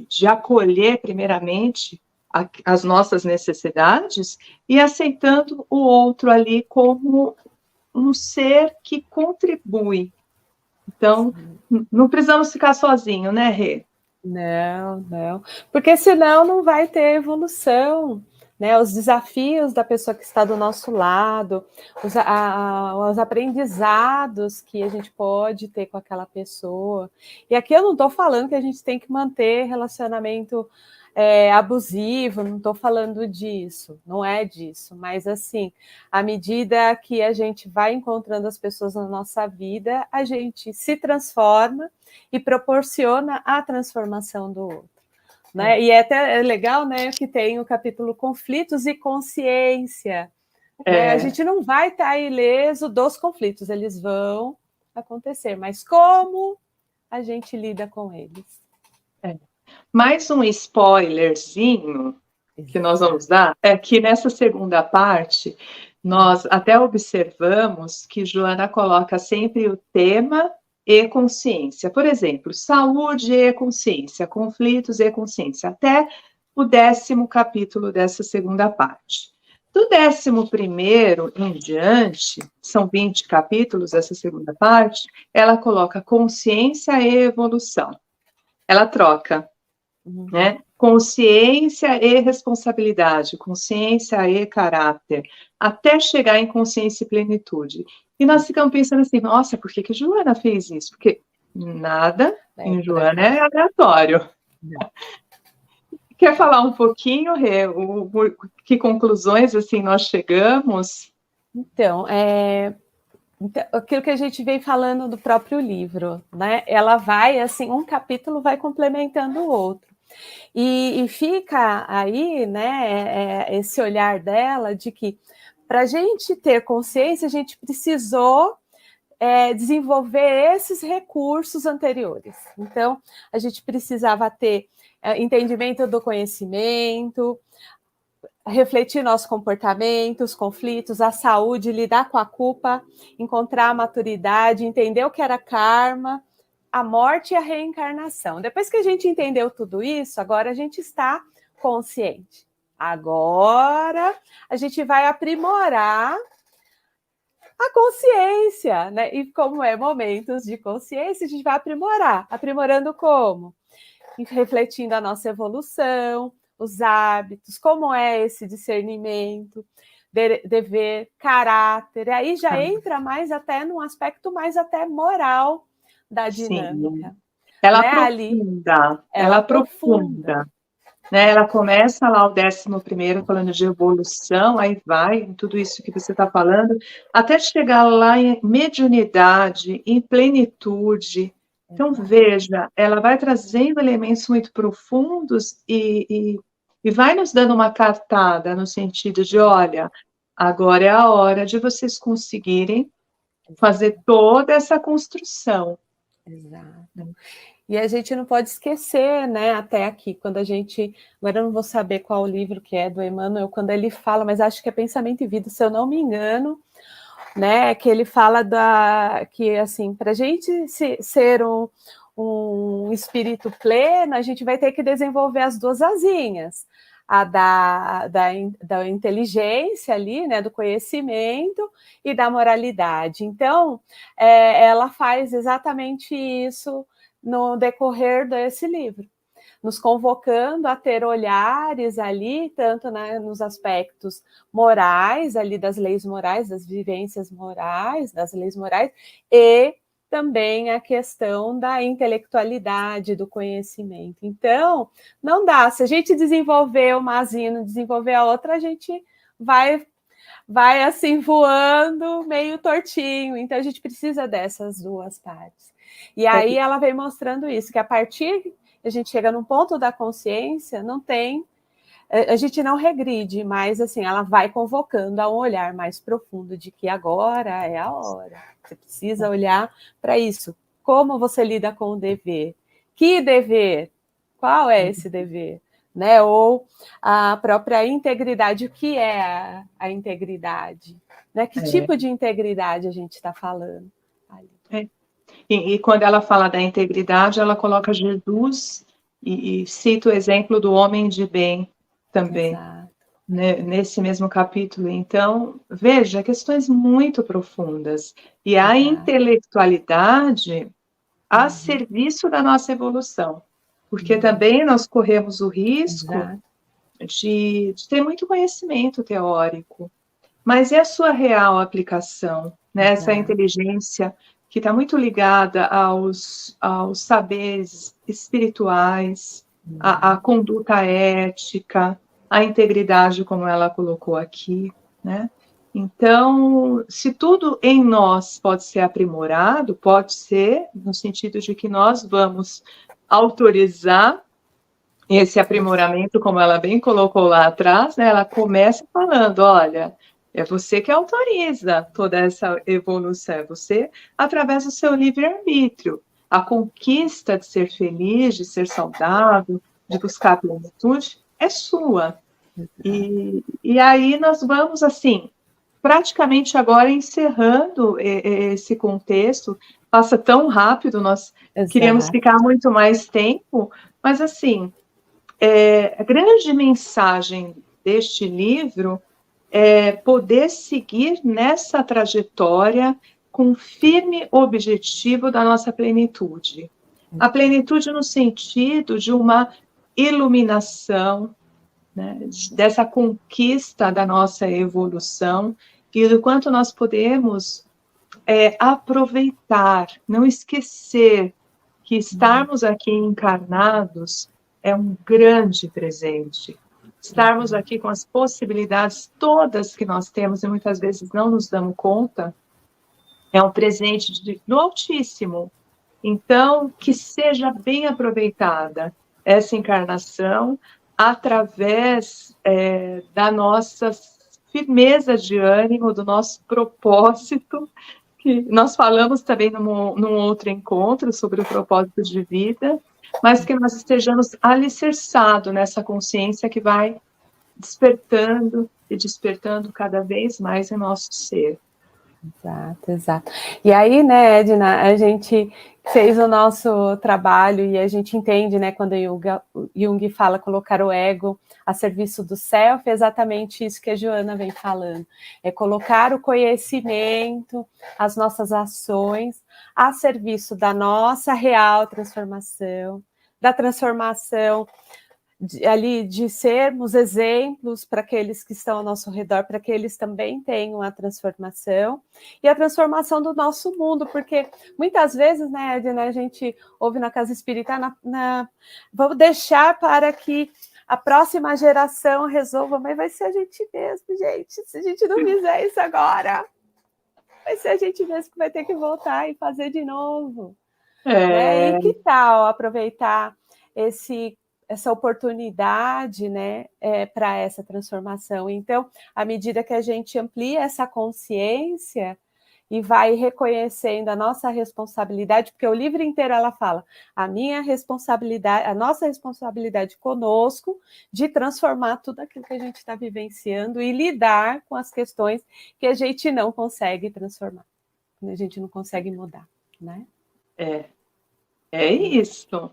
de acolher, primeiramente, as nossas necessidades e aceitando o outro ali como um ser que contribui. Então, não precisamos ficar sozinhos, né, Rê? Não, não. Porque senão não vai ter evolução, né? Os desafios da pessoa que está do nosso lado, os aprendizados que a gente pode ter com aquela pessoa. E aqui eu não estou falando que a gente tem que manter relacionamento abusivo, não estou falando disso, não é disso, mas assim, à medida que a gente vai encontrando as pessoas na nossa vida, a gente se transforma e proporciona a transformação do outro. Né? E é até legal, né, que tem o capítulo Conflitos e Consciência. Né? A gente não vai estar ileso dos conflitos, eles vão acontecer, mas como a gente lida com eles? Mais um spoilerzinho que nós vamos dar é que nessa segunda parte nós até observamos que Joana coloca sempre o tema e consciência. Por exemplo, saúde e consciência, conflitos e consciência, até o 10º capítulo dessa segunda parte. Do 11º em diante, são 20 capítulos essa segunda parte, ela coloca consciência e evolução. Ela troca, né? Consciência e responsabilidade, consciência e caráter, até chegar em consciência e plenitude. E nós ficamos pensando assim, nossa, por que Joana fez isso? Porque nada em Joana é aleatório. Não. Quer falar um pouquinho, Rê, que conclusões assim nós chegamos? Então, aquilo que a gente vem falando do próprio livro, né? Ela vai, assim, um capítulo vai complementando o outro. E fica aí, né, esse olhar dela de que para a gente ter consciência, a gente precisou desenvolver esses recursos anteriores. Então, a gente precisava ter entendimento do conhecimento, refletir nossos comportamentos, conflitos, a saúde, lidar com a culpa, encontrar a maturidade, entender o que era karma, a morte e a reencarnação. Depois que a gente entendeu tudo isso, agora a gente está consciente. Agora a gente vai aprimorar a consciência, né? E como é momentos de consciência, a gente vai aprimorar. Aprimorando como? Refletindo a nossa evolução, os hábitos, como é esse discernimento, dever, caráter. E aí já entra mais até num aspecto mais até moral da dinâmica. Sim. Ela né? aprofunda, Ela aprofunda. Né? Ela começa lá o 11º falando de evolução, aí vai em tudo isso que você está falando, até chegar lá em mediunidade, em plenitude. Então, veja, ela vai trazendo elementos muito profundos e vai nos dando uma cartada no sentido de, olha, agora é a hora de vocês conseguirem fazer toda essa construção. Exato. E a gente não pode esquecer, né, até aqui, quando a gente, agora eu não vou saber qual o livro que é do Emmanuel, quando ele fala, mas acho que é Pensamento e Vida, se eu não me engano, né, que ele fala que, assim, para a gente ser um espírito pleno, a gente vai ter que desenvolver as duas asinhas, a da inteligência ali, né, do conhecimento e da moralidade. Então, ela faz exatamente isso no decorrer desse livro, nos convocando a ter olhares ali, tanto nos aspectos morais, ali das leis morais, das vivências morais, das leis morais, e também a questão da intelectualidade, do conhecimento. Então, não dá. Se a gente desenvolver uma asinha, não desenvolver a outra, a gente vai assim voando meio tortinho. Então, a gente precisa dessas duas partes. E aí ela vem mostrando isso, que a partir a gente chega num ponto da consciência, a gente não regride, mas assim, ela vai convocando a um olhar mais profundo de que agora é a hora. Você precisa olhar para isso. Como você lida com o dever? Que dever? Qual é esse dever? né? Ou a própria integridade. O que é a integridade? Né? Que tipo de integridade a gente está falando? E quando ela fala da integridade, ela coloca Jesus e cita o exemplo do homem de bem também, né, nesse mesmo capítulo. Então, veja, questões muito profundas. E a intelectualidade a serviço da nossa evolução, porque também nós corremos o risco de ter muito conhecimento teórico, mas e a sua real aplicação, né? Essa inteligência que está muito ligada aos saberes espirituais, à conduta ética, à integridade, como ela colocou aqui, né? Então, se tudo em nós pode ser aprimorado, pode ser, no sentido de que nós vamos autorizar esse aprimoramento, como ela bem colocou lá atrás, né? Ela começa falando, olha, é você que autoriza toda essa evolução, é você através do seu livre-arbítrio. A conquista de ser feliz, de ser saudável, de buscar a plenitude, é sua. E aí nós vamos, assim, praticamente agora encerrando esse contexto, passa tão rápido, nós queríamos ficar muito mais tempo, mas, assim, a grande mensagem deste livro é poder seguir nessa trajetória com firme objetivo da nossa plenitude. A plenitude no sentido de uma iluminação, né, dessa conquista da nossa evolução e do quanto nós podemos aproveitar, não esquecer que estarmos aqui encarnados é um grande presente. Estarmos aqui com as possibilidades todas que nós temos e muitas vezes não nos damos conta, é um presente do Altíssimo. Então, que seja bem aproveitada essa encarnação através da nossa firmeza de ânimo, do nosso propósito, que nós falamos também num outro encontro sobre o propósito de vida, mas que nós estejamos alicerçados nessa consciência que vai despertando e despertando cada vez mais em nosso ser. Exato. E aí, né, Edna, a gente fez o nosso trabalho e a gente entende, né, quando Jung fala colocar o ego a serviço do self, é exatamente isso que a Joana vem falando, é colocar o conhecimento, as nossas ações a serviço da nossa real transformação, da transformação de sermos exemplos para aqueles que estão ao nosso redor, para que eles também tenham a transformação, e a transformação do nosso mundo, porque muitas vezes, né, Edna, a gente ouve na casa espírita, vamos deixar para que a próxima geração resolva, mas vai ser a gente mesmo, gente, se a gente não fizer isso agora, vai ser a gente mesmo que vai ter que voltar e fazer de novo. Né? E que tal aproveitar essa oportunidade, né, para essa transformação? Então, à medida que a gente amplia essa consciência e vai reconhecendo a nossa responsabilidade, porque o livro inteiro ela fala a nossa responsabilidade conosco de transformar tudo aquilo que a gente está vivenciando e lidar com as questões que a gente não consegue transformar, que a gente não consegue mudar, né? É isso.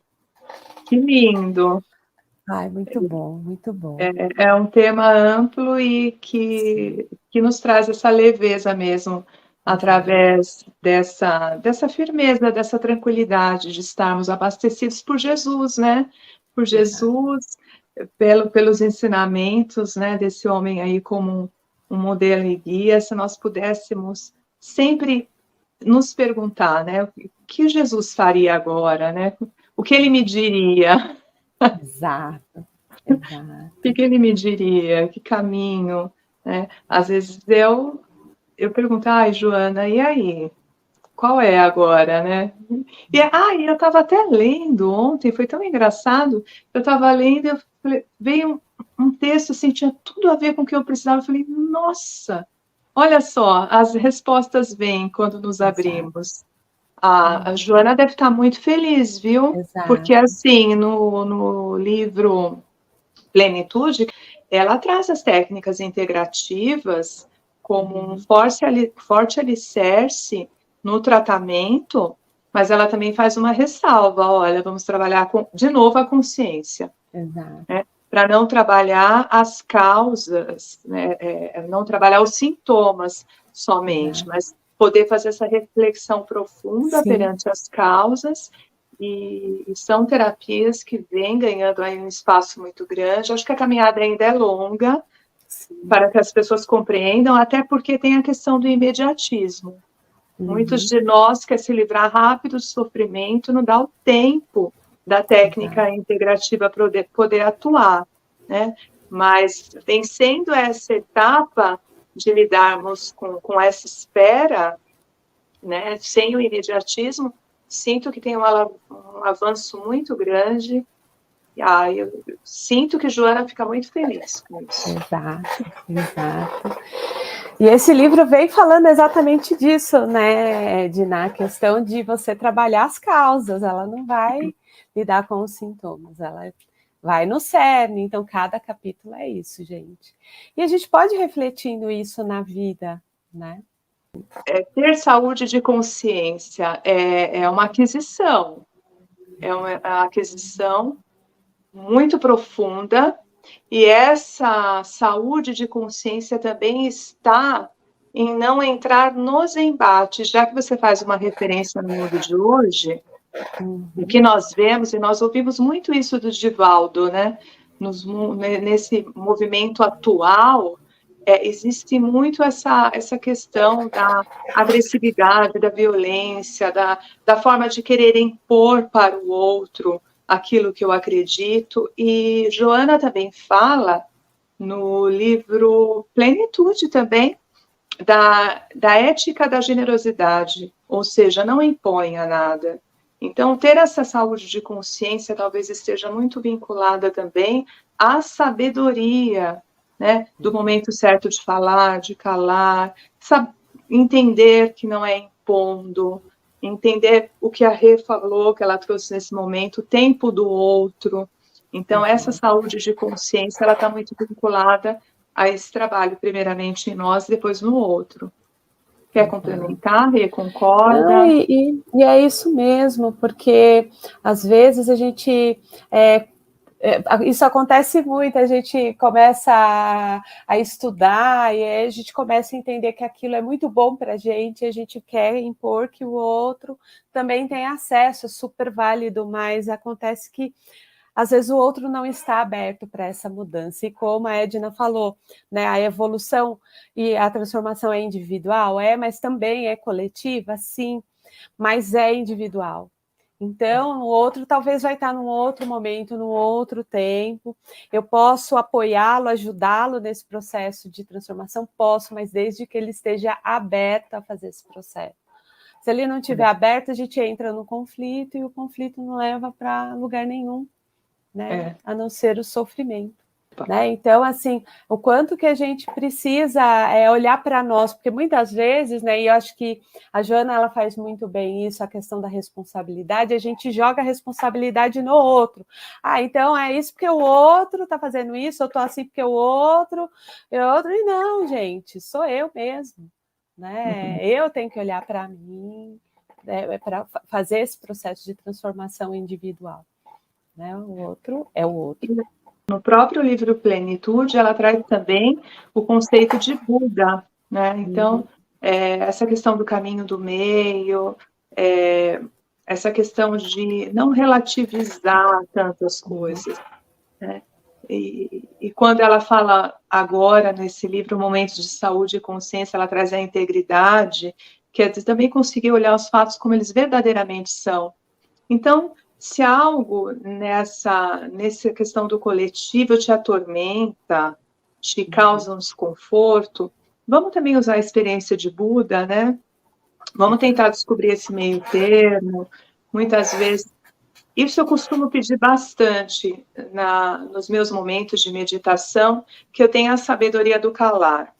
Que lindo. Ai, muito bom, muito bom. É um tema amplo e que nos traz essa leveza mesmo, através dessa firmeza, dessa tranquilidade de estarmos abastecidos por Jesus, né? Por Jesus, pelos ensinamentos, né, desse homem aí como um modelo e guia, se nós pudéssemos sempre nos perguntar, né, o que Jesus faria agora, né? O que ele me diria? Exato. O que ele me diria? Que caminho? Né? Às vezes eu pergunto, Joana, e aí? Qual é agora, né? E eu estava até lendo ontem, foi tão engraçado, eu estava lendo, veio um texto, assim, tinha tudo a ver com o que eu precisava, eu falei, nossa, olha só, as respostas vêm quando nos abrimos. A Joana deve estar muito feliz, viu? Exato. Porque, assim, no livro Plenitude, ela traz as técnicas integrativas como um forte alicerce no tratamento, mas ela também faz uma ressalva, olha, vamos trabalhar de novo a consciência. Exato. Né? Para não trabalhar as causas, né? Não trabalhar os sintomas somente, exato, mas poder fazer essa reflexão profunda, sim, perante as causas, e são terapias que vêm ganhando aí um espaço muito grande. Acho que a caminhada ainda é longa, sim, para que as pessoas compreendam, até porque tem a questão do imediatismo. Muitos de nós querem se livrar rápido do sofrimento, não dá o tempo da técnica integrativa para poder atuar, né? Mas vencendo essa etapa de lidarmos com essa espera, né, sem o imediatismo, sinto que tem um avanço muito grande. Eu sinto que Joana fica muito feliz com isso. Exato, exato. E esse livro vem falando exatamente disso, né, Edna? A questão de você trabalhar as causas, ela não vai lidar com os sintomas, ela vai no cerne, então cada capítulo é isso, gente. E a gente pode ir refletindo isso na vida, né? Ter saúde de consciência é uma aquisição, uma aquisição muito profunda, e essa saúde de consciência também está em não entrar nos embates, já que você faz uma referência no mundo de hoje, o que nós vemos, e nós ouvimos muito isso do Divaldo, né? Nesse movimento atual, existe muito essa questão da agressividade, da violência, da forma de querer impor para o outro aquilo que eu acredito, e Joana também fala no livro Plenitude também, da ética da generosidade, ou seja, não imponha nada. Então, ter essa saúde de consciência talvez esteja muito vinculada também à sabedoria, né, do momento certo de falar, de calar, entender que não é impondo, entender o que a Rê falou, que ela trouxe nesse momento, o tempo do outro. Então, essa saúde de consciência, ela está muito vinculada a esse trabalho, primeiramente em nós, depois no outro. Quer complementar, Rê? Concorda? Não, e é isso mesmo, porque às vezes a gente... isso acontece muito, a gente começa a estudar e aí a gente começa a entender que aquilo é muito bom para a gente quer impor que o outro também tem acesso, é super válido, mas acontece que às vezes o outro não está aberto para essa mudança, e como a Edna falou, né, a evolução e a transformação é individual, mas também é coletiva, sim, mas é individual. Então, o outro talvez vai estar num outro momento, num outro tempo. Eu posso apoiá-lo, ajudá-lo nesse processo de transformação? Posso, mas desde que ele esteja aberto a fazer esse processo. Se ele não estiver aberto, a gente entra no conflito e o conflito não leva para lugar nenhum, né? A não ser o sofrimento. Né? Então, assim, o quanto que a gente precisa olhar para nós, porque muitas vezes, né, e eu acho que a Joana, ela faz muito bem isso, a questão da responsabilidade, a gente joga a responsabilidade no outro. Então é isso porque o outro está fazendo isso, eu estou assim porque o outro, e não, gente, sou eu mesmo, né? Eu tenho que olhar para mim, para fazer esse processo de transformação individual, né? O outro é o outro. No próprio livro Plenitude, ela traz também o conceito de Buda, né? Então, essa questão do caminho do meio, essa questão de não relativizar tantas coisas, né? E quando ela fala agora, nesse livro, Momentos de Saúde e Consciência, ela traz a integridade, que é também conseguir olhar os fatos como eles verdadeiramente são. Então, se algo nessa questão do coletivo te atormenta, te causa um desconforto, vamos também usar a experiência de Buda, né? Vamos tentar descobrir esse meio termo. Muitas vezes, isso eu costumo pedir bastante nos meus momentos de meditação, que eu tenha a sabedoria do calar.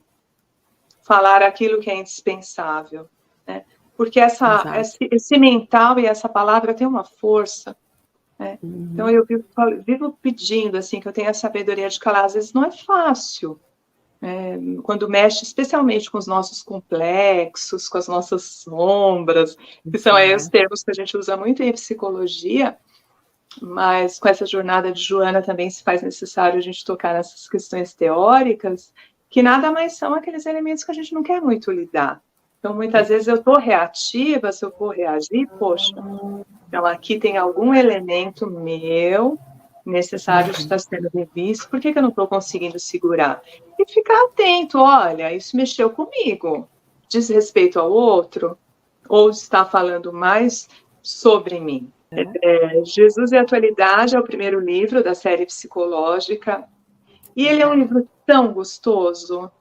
Falar aquilo que é indispensável, né? Porque esse mental e essa palavra tem uma força. né? Então, eu vivo pedindo, assim, que eu tenha a sabedoria de calar. Às vezes não é fácil, né? Quando mexe especialmente com os nossos complexos, com as nossas sombras, que são aí os termos que a gente usa muito em psicologia, mas com essa jornada de Joana também se faz necessário a gente tocar nessas questões teóricas, que nada mais são aqueles elementos que a gente não quer muito lidar. Então, muitas vezes eu estou reativa, se eu for reagir, poxa, então aqui tem algum elemento meu necessário de estar sendo revisto, por que eu não estou conseguindo segurar? E ficar atento, olha, isso mexeu comigo, diz respeito ao outro, ou está falando mais sobre mim? Jesus e a Atualidade é o primeiro livro da série psicológica, e ele é um livro tão gostoso.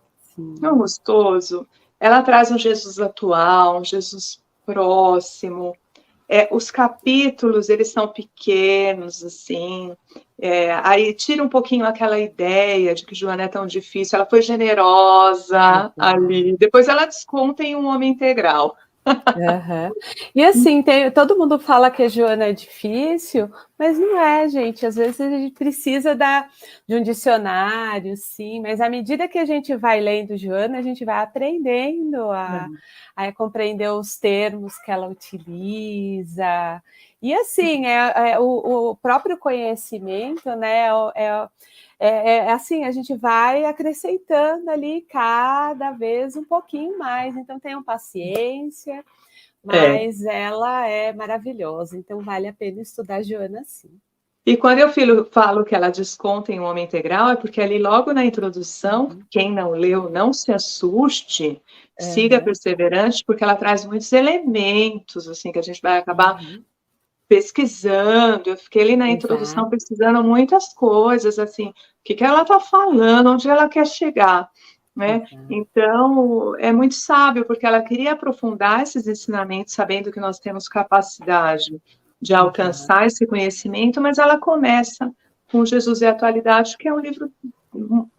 Ela traz um Jesus atual, um Jesus próximo. Os capítulos, eles são pequenos, assim, aí tira um pouquinho aquela ideia de que Joana é tão difícil, ela foi generosa ali, depois ela desconta em Um Homem Integral. Uhum. E assim, todo mundo fala que a Joana é difícil, mas não é, gente. Às vezes a gente precisa de um dicionário, sim, mas à medida que a gente vai lendo Joana, a gente vai aprendendo a compreender os termos que ela utiliza. E assim, o próprio conhecimento, né? Assim, a gente vai acrescentando ali cada vez um pouquinho mais. Então, tenham paciência. Mas ela é maravilhosa, então vale a pena estudar Joana, sim. E quando eu falo que ela desconta em Um Homem Integral, é porque ali logo na introdução, quem não leu, não se assuste, siga perseverante, porque ela traz muitos elementos, assim, que a gente vai acabar pesquisando. Eu fiquei ali na introdução pesquisando muitas coisas, assim, o que ela está falando, onde ela quer chegar, né? Então, é muito sábio, porque ela queria aprofundar esses ensinamentos, sabendo que nós temos capacidade de alcançar esse conhecimento, mas ela começa com Jesus e a Atualidade, que é um livro,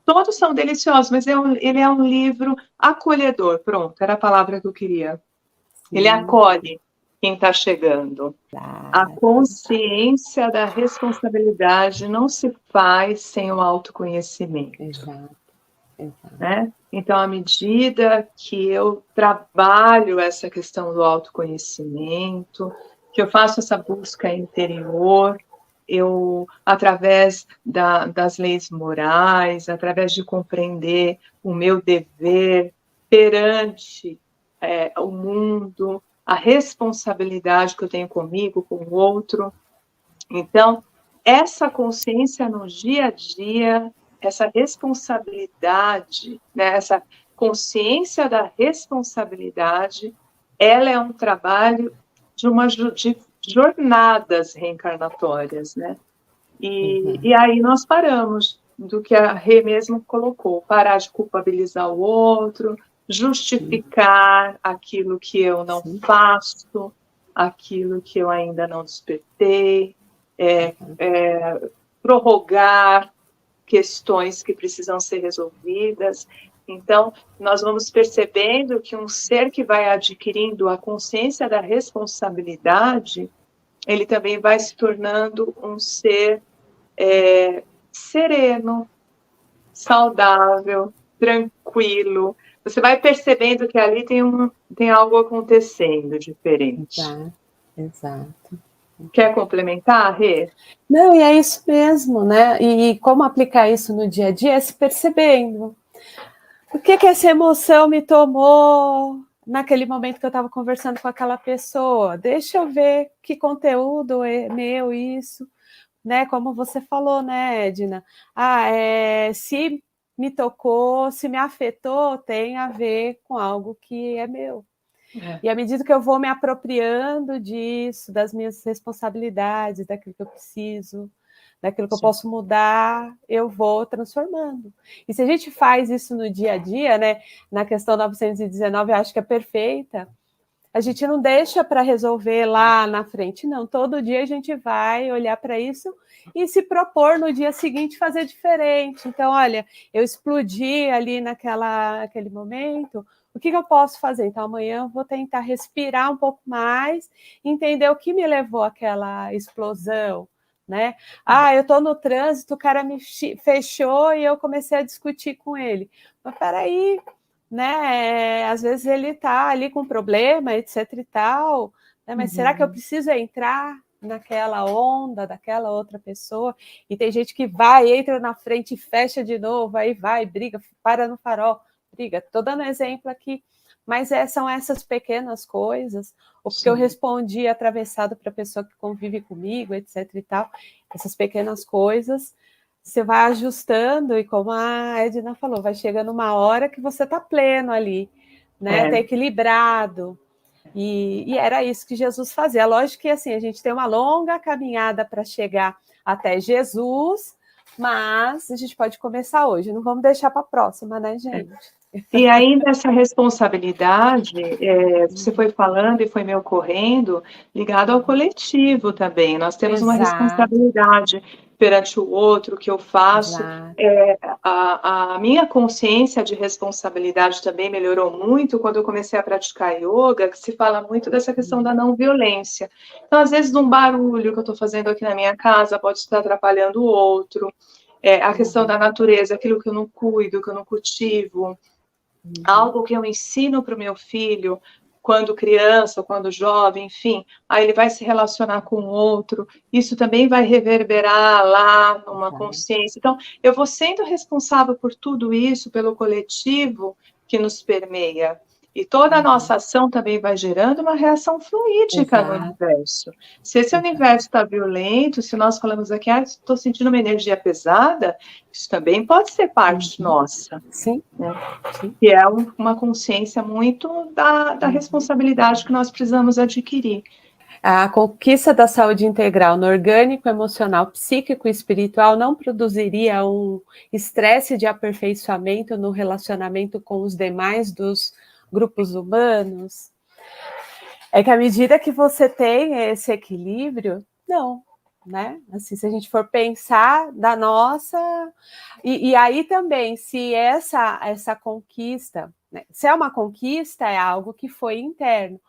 todos são deliciosos, mas ele é um livro acolhedor, pronto, era a palavra que eu queria. Ele acolhe quem está chegando. A consciência da responsabilidade não se faz sem o autoconhecimento. Exato. Né? Então, à medida que eu trabalho essa questão do autoconhecimento, que eu faço essa busca interior, eu, através das leis morais, através de compreender o meu dever perante o mundo, a responsabilidade que eu tenho comigo, com o outro. Então, essa consciência no dia a dia, essa responsabilidade, né, essa consciência da responsabilidade, ela é um trabalho de jornadas reencarnatórias, né? E aí nós paramos do que a Rê mesmo colocou, parar de culpabilizar o outro, justificar aquilo que eu não faço, aquilo que eu ainda não despertei, prorrogar questões que precisam ser resolvidas. Então, nós vamos percebendo que um ser que vai adquirindo a consciência da responsabilidade, ele também vai se tornando um ser sereno, saudável, tranquilo. Você vai percebendo que ali tem algo acontecendo diferente. Exato. Quer complementar, Rê? Não, e é isso mesmo, né? E como aplicar isso no dia a dia é se percebendo. O que essa emoção me tomou naquele momento que eu estava conversando com aquela pessoa? Deixa eu ver que conteúdo é meu isso, né? Como você falou, né, Edna? Se me tocou, se me afetou, tem a ver com algo que é meu. E à medida que eu vou me apropriando disso, das minhas responsabilidades, daquilo que eu preciso, daquilo que eu posso mudar, eu vou transformando. E se a gente faz isso no dia a dia, né, na questão 919, eu acho que é perfeita, a gente não deixa para resolver lá na frente, não. Todo dia a gente vai olhar para isso e se propor no dia seguinte fazer diferente. Então, olha, eu explodi ali naquele momento, o que eu posso fazer? Então, amanhã eu vou tentar respirar um pouco mais, entender o que me levou àquela explosão, né? Ah, eu estou no trânsito, o cara me fechou e eu comecei a discutir com ele. Mas peraí, né? Às vezes ele está ali com problema, etc e tal, né? Mas será que eu preciso entrar naquela onda daquela outra pessoa? E tem gente que vai, entra na frente e fecha de novo, aí vai, briga, para no farol, briga. Estou dando exemplo aqui, mas são essas pequenas coisas, ou porque eu respondi atravessado para a pessoa que convive comigo, etc e tal, essas pequenas coisas, você vai ajustando, e como a Edna falou, vai chegando uma hora que você está pleno ali, né? Tá equilibrado. E era isso que Jesus fazia. Lógico que assim, a gente tem uma longa caminhada para chegar até Jesus, mas a gente pode começar hoje, não vamos deixar para a próxima, né, gente? E ainda essa responsabilidade, você foi falando e foi me ocorrendo, ligado ao coletivo também. Nós temos uma responsabilidade perante o outro, que eu faço. A minha consciência de responsabilidade também melhorou muito quando eu comecei a praticar yoga, que se fala muito dessa questão da não violência. Então, às vezes, um barulho que eu estou fazendo aqui na minha casa pode estar atrapalhando o outro. A questão da natureza, aquilo que eu não cuido, que eu não cultivo. Algo que eu ensino para o meu filho quando criança, ou quando jovem, enfim, aí ele vai se relacionar com o outro, isso também vai reverberar lá numa consciência. Então, eu vou sendo responsável por tudo isso, pelo coletivo que nos permeia. E toda a nossa ação também vai gerando uma reação fluídica no universo. Se esse universo está violento, se nós falamos aqui, estou sentindo uma energia pesada, isso também pode ser parte nossa. Sim. Né? Que é uma consciência muito da responsabilidade que nós precisamos adquirir. A conquista da saúde integral no orgânico, emocional, psíquico e espiritual não produziria um estresse de aperfeiçoamento no relacionamento com os demais dos grupos humanos? É que à medida que você tem esse equilíbrio, não, né? Assim, se a gente for pensar da nossa... E aí também, se essa conquista, né? Se é uma conquista, é algo que foi interno.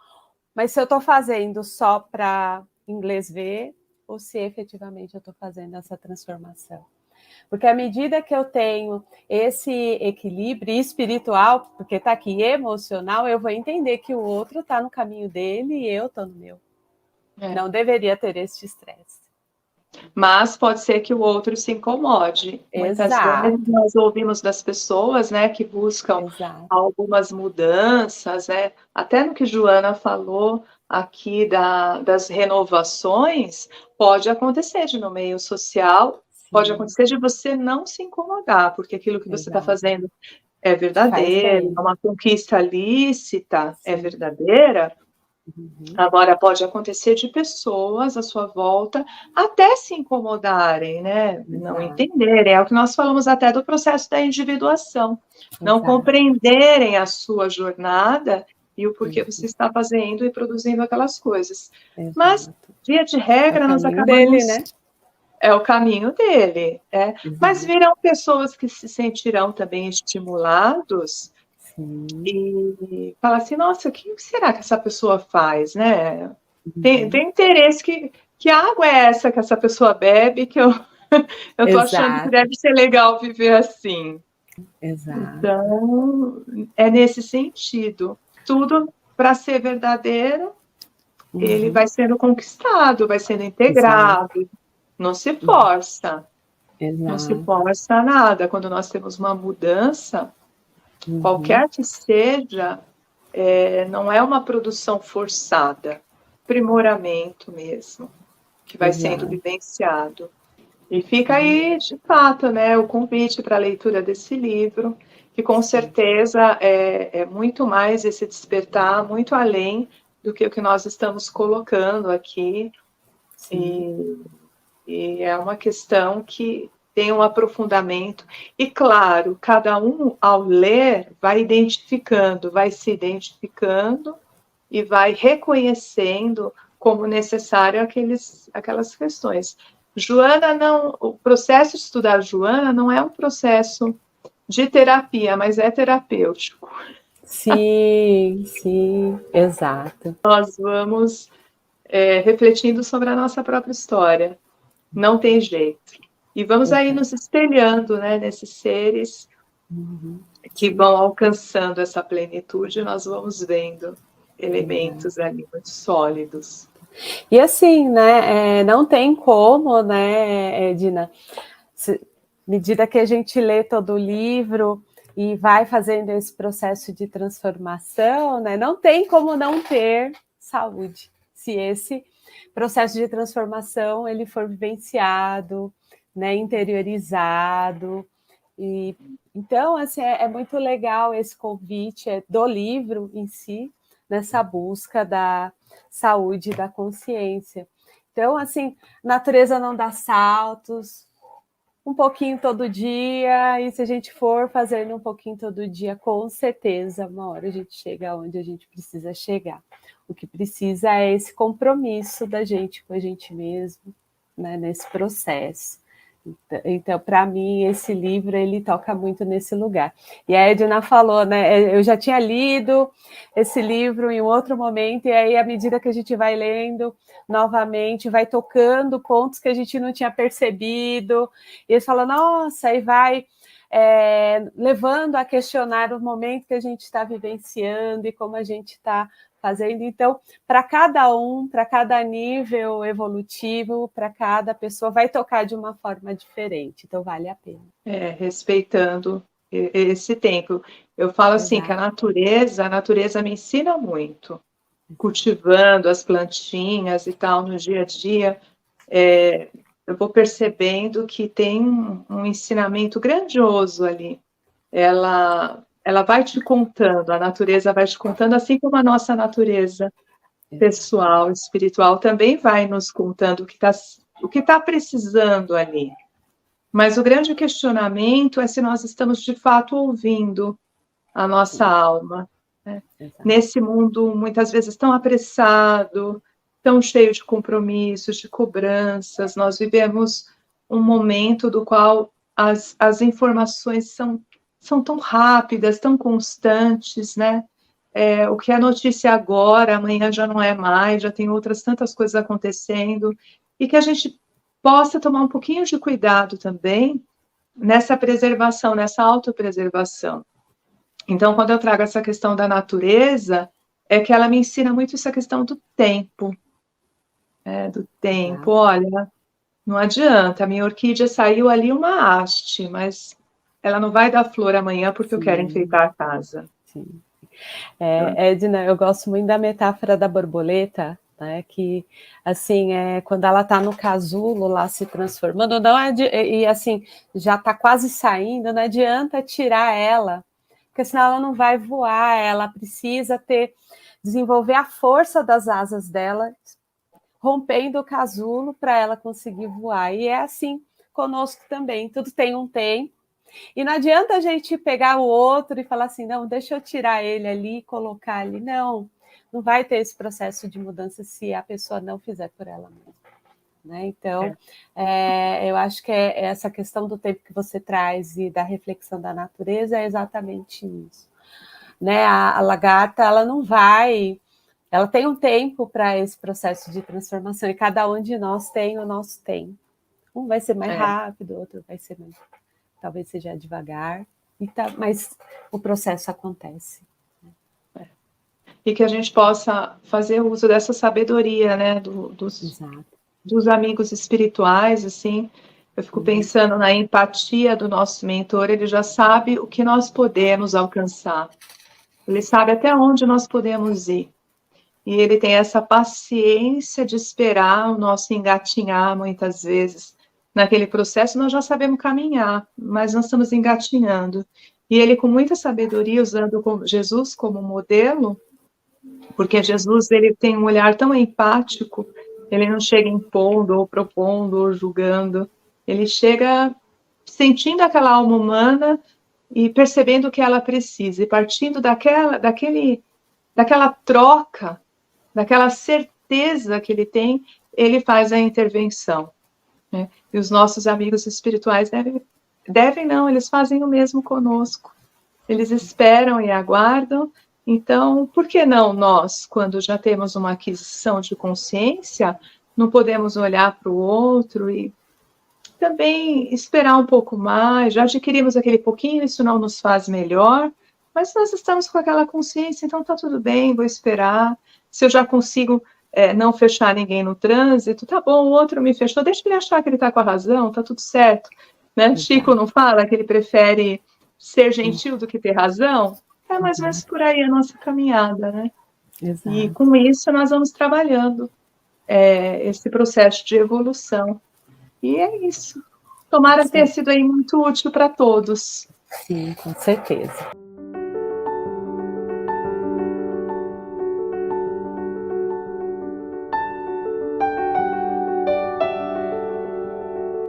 Mas se eu estou fazendo só para inglês ver, ou se efetivamente eu estou fazendo essa transformação. Porque à medida que eu tenho esse equilíbrio espiritual, porque está aqui emocional, eu vou entender que o outro está no caminho dele e eu estou no meu. Não deveria ter esse estresse. Mas pode ser que o outro se incomode. Muitas vezes nós ouvimos das pessoas, né, que buscam algumas mudanças, né? Até no que Joana falou aqui das renovações, pode acontecer no meio social, pode acontecer de você não se incomodar, porque aquilo que você está fazendo é verdadeiro, é uma conquista lícita, é verdadeira. Agora, pode acontecer de pessoas à sua volta até se incomodarem, né? Não entenderem. É o que nós falamos até do processo da individuação. Não compreenderem a sua jornada e o porquê você está fazendo e produzindo aquelas coisas. Mas, via de regra, nós acabamos... dele, né? É o caminho dele. Mas virão pessoas que se sentirão também estimulados. E fala assim, nossa, o que será que essa pessoa faz, né? Tem interesse, que água é essa que essa pessoa bebe, que eu tô achando que deve ser legal viver assim. Então, é nesse sentido. Tudo, para ser verdadeiro, ele vai sendo conquistado, vai sendo integrado. Não se força. Não se força nada. Quando nós temos uma mudança... Qualquer que seja, não é uma produção forçada, aprimoramento mesmo, que vai sendo vivenciado. E fica aí, de fato, né, o convite para a leitura desse livro, que com certeza é muito mais esse despertar, muito além do que o que nós estamos colocando aqui. E é uma questão que tem um aprofundamento. E, claro, cada um, ao ler, vai identificando, vai se identificando e vai reconhecendo como necessário aquelas questões. Joana não... O processo de estudar Joana não é um processo de terapia, mas é terapêutico. Sim, exato. Nós vamos refletindo sobre a nossa própria história. Não tem jeito. E vamos aí nos espelhando, né, nesses seres que vão alcançando essa plenitude, nós vamos vendo elementos ali muito sólidos. E assim, né, não tem como, né, Edna, à medida que a gente lê todo o livro e vai fazendo esse processo de transformação, né, não tem como não ter saúde, se esse processo de transformação ele for vivenciado, né, interiorizado. E então, assim, é muito legal esse convite do livro em si, nessa busca da saúde e da consciência. Então, assim, natureza não dá saltos, um pouquinho todo dia, e se a gente for fazendo um pouquinho todo dia, com certeza, uma hora a gente chega onde a gente precisa chegar. O que precisa é esse compromisso da gente com a gente mesmo, né, nesse processo. Então, para mim, esse livro, ele toca muito nesse lugar. E a Edna falou, né, eu já tinha lido esse livro em um outro momento, e aí, à medida que a gente vai lendo novamente, vai tocando pontos que a gente não tinha percebido, e eles falam, nossa, e vai levando a questionar o momento que a gente está vivenciando e como a gente está fazendo. Então, para cada nível evolutivo, para cada pessoa, vai tocar de uma forma diferente. Então, vale a pena. Respeitando esse tempo. Eu falo assim, que a natureza me ensina muito. Cultivando as plantinhas e tal no dia a dia, eu vou percebendo que tem um ensinamento grandioso ali. Ela vai te contando, a natureza vai te contando, assim como a nossa natureza pessoal, espiritual, também vai nos contando o que tá precisando ali. Mas o grande questionamento é se nós estamos de fato ouvindo a nossa alma, né? Nesse mundo muitas vezes tão apressado, tão cheio de compromissos, de cobranças, nós vivemos um momento do qual as informações são tão rápidas, tão constantes, né? O que é notícia agora, amanhã já não é mais, já tem outras tantas coisas acontecendo, e que a gente possa tomar um pouquinho de cuidado também nessa preservação, nessa autopreservação. Então, quando eu trago essa questão da natureza, é que ela me ensina muito essa questão do tempo. Do tempo. Olha, não adianta, a minha orquídea saiu ali uma haste, mas ela não vai dar flor amanhã porque eu quero enfeitar a casa. Sim. Edna, eu gosto muito da metáfora da borboleta, né, que, assim, quando ela está no casulo lá se transformando, e assim, já está quase saindo, não adianta tirar ela, porque senão ela não vai voar, ela precisa desenvolver a força das asas dela, rompendo o casulo para ela conseguir voar. E é assim conosco também, tudo tem um tempo. E não adianta a gente pegar o outro e falar assim, não, deixa eu tirar ele ali e colocar ali. Não vai ter esse processo de mudança se a pessoa não fizer por ela mesma. Né? Então, eu acho que essa questão do tempo que você traz e da reflexão da natureza é exatamente isso. Né? A lagarta, ela não vai... Ela tem um tempo para esse processo de transformação e cada um de nós tem o nosso tempo. Um vai ser mais rápido, outro vai ser mais... Talvez seja devagar, mas o processo acontece. E que a gente possa fazer uso dessa sabedoria, né, dos amigos espirituais, assim. Eu fico pensando na empatia do nosso mentor, ele já sabe o que nós podemos alcançar. Ele sabe até onde nós podemos ir. E ele tem essa paciência de esperar o nosso engatinhar, muitas vezes. Naquele processo, nós já sabemos caminhar, mas nós estamos engatinhando. E ele, com muita sabedoria, usando Jesus como modelo, porque Jesus ele tem um olhar tão empático, ele não chega impondo, ou propondo, ou julgando. Ele chega sentindo aquela alma humana e percebendo o que ela precisa. E partindo daquela troca, daquela certeza que ele tem, ele faz a intervenção. Né? E os nossos amigos espirituais eles fazem o mesmo conosco. Eles esperam e aguardam. Então, por que não nós, quando já temos uma aquisição de consciência, não podemos olhar para o outro e também esperar um pouco mais, já adquirimos aquele pouquinho, isso não nos faz melhor, mas nós estamos com aquela consciência, então tá tudo bem, vou esperar. Se eu já consigo não fechar ninguém no trânsito, tá bom, o outro me fechou, deixa ele achar que ele tá com a razão, tá tudo certo. Né? Chico não fala que ele prefere ser gentil do que ter razão? É mais ou menos por aí a nossa caminhada, né? Exato. E com isso nós vamos trabalhando esse processo de evolução. E é isso. Tomara ter sido aí muito útil para todos. Sim, com certeza.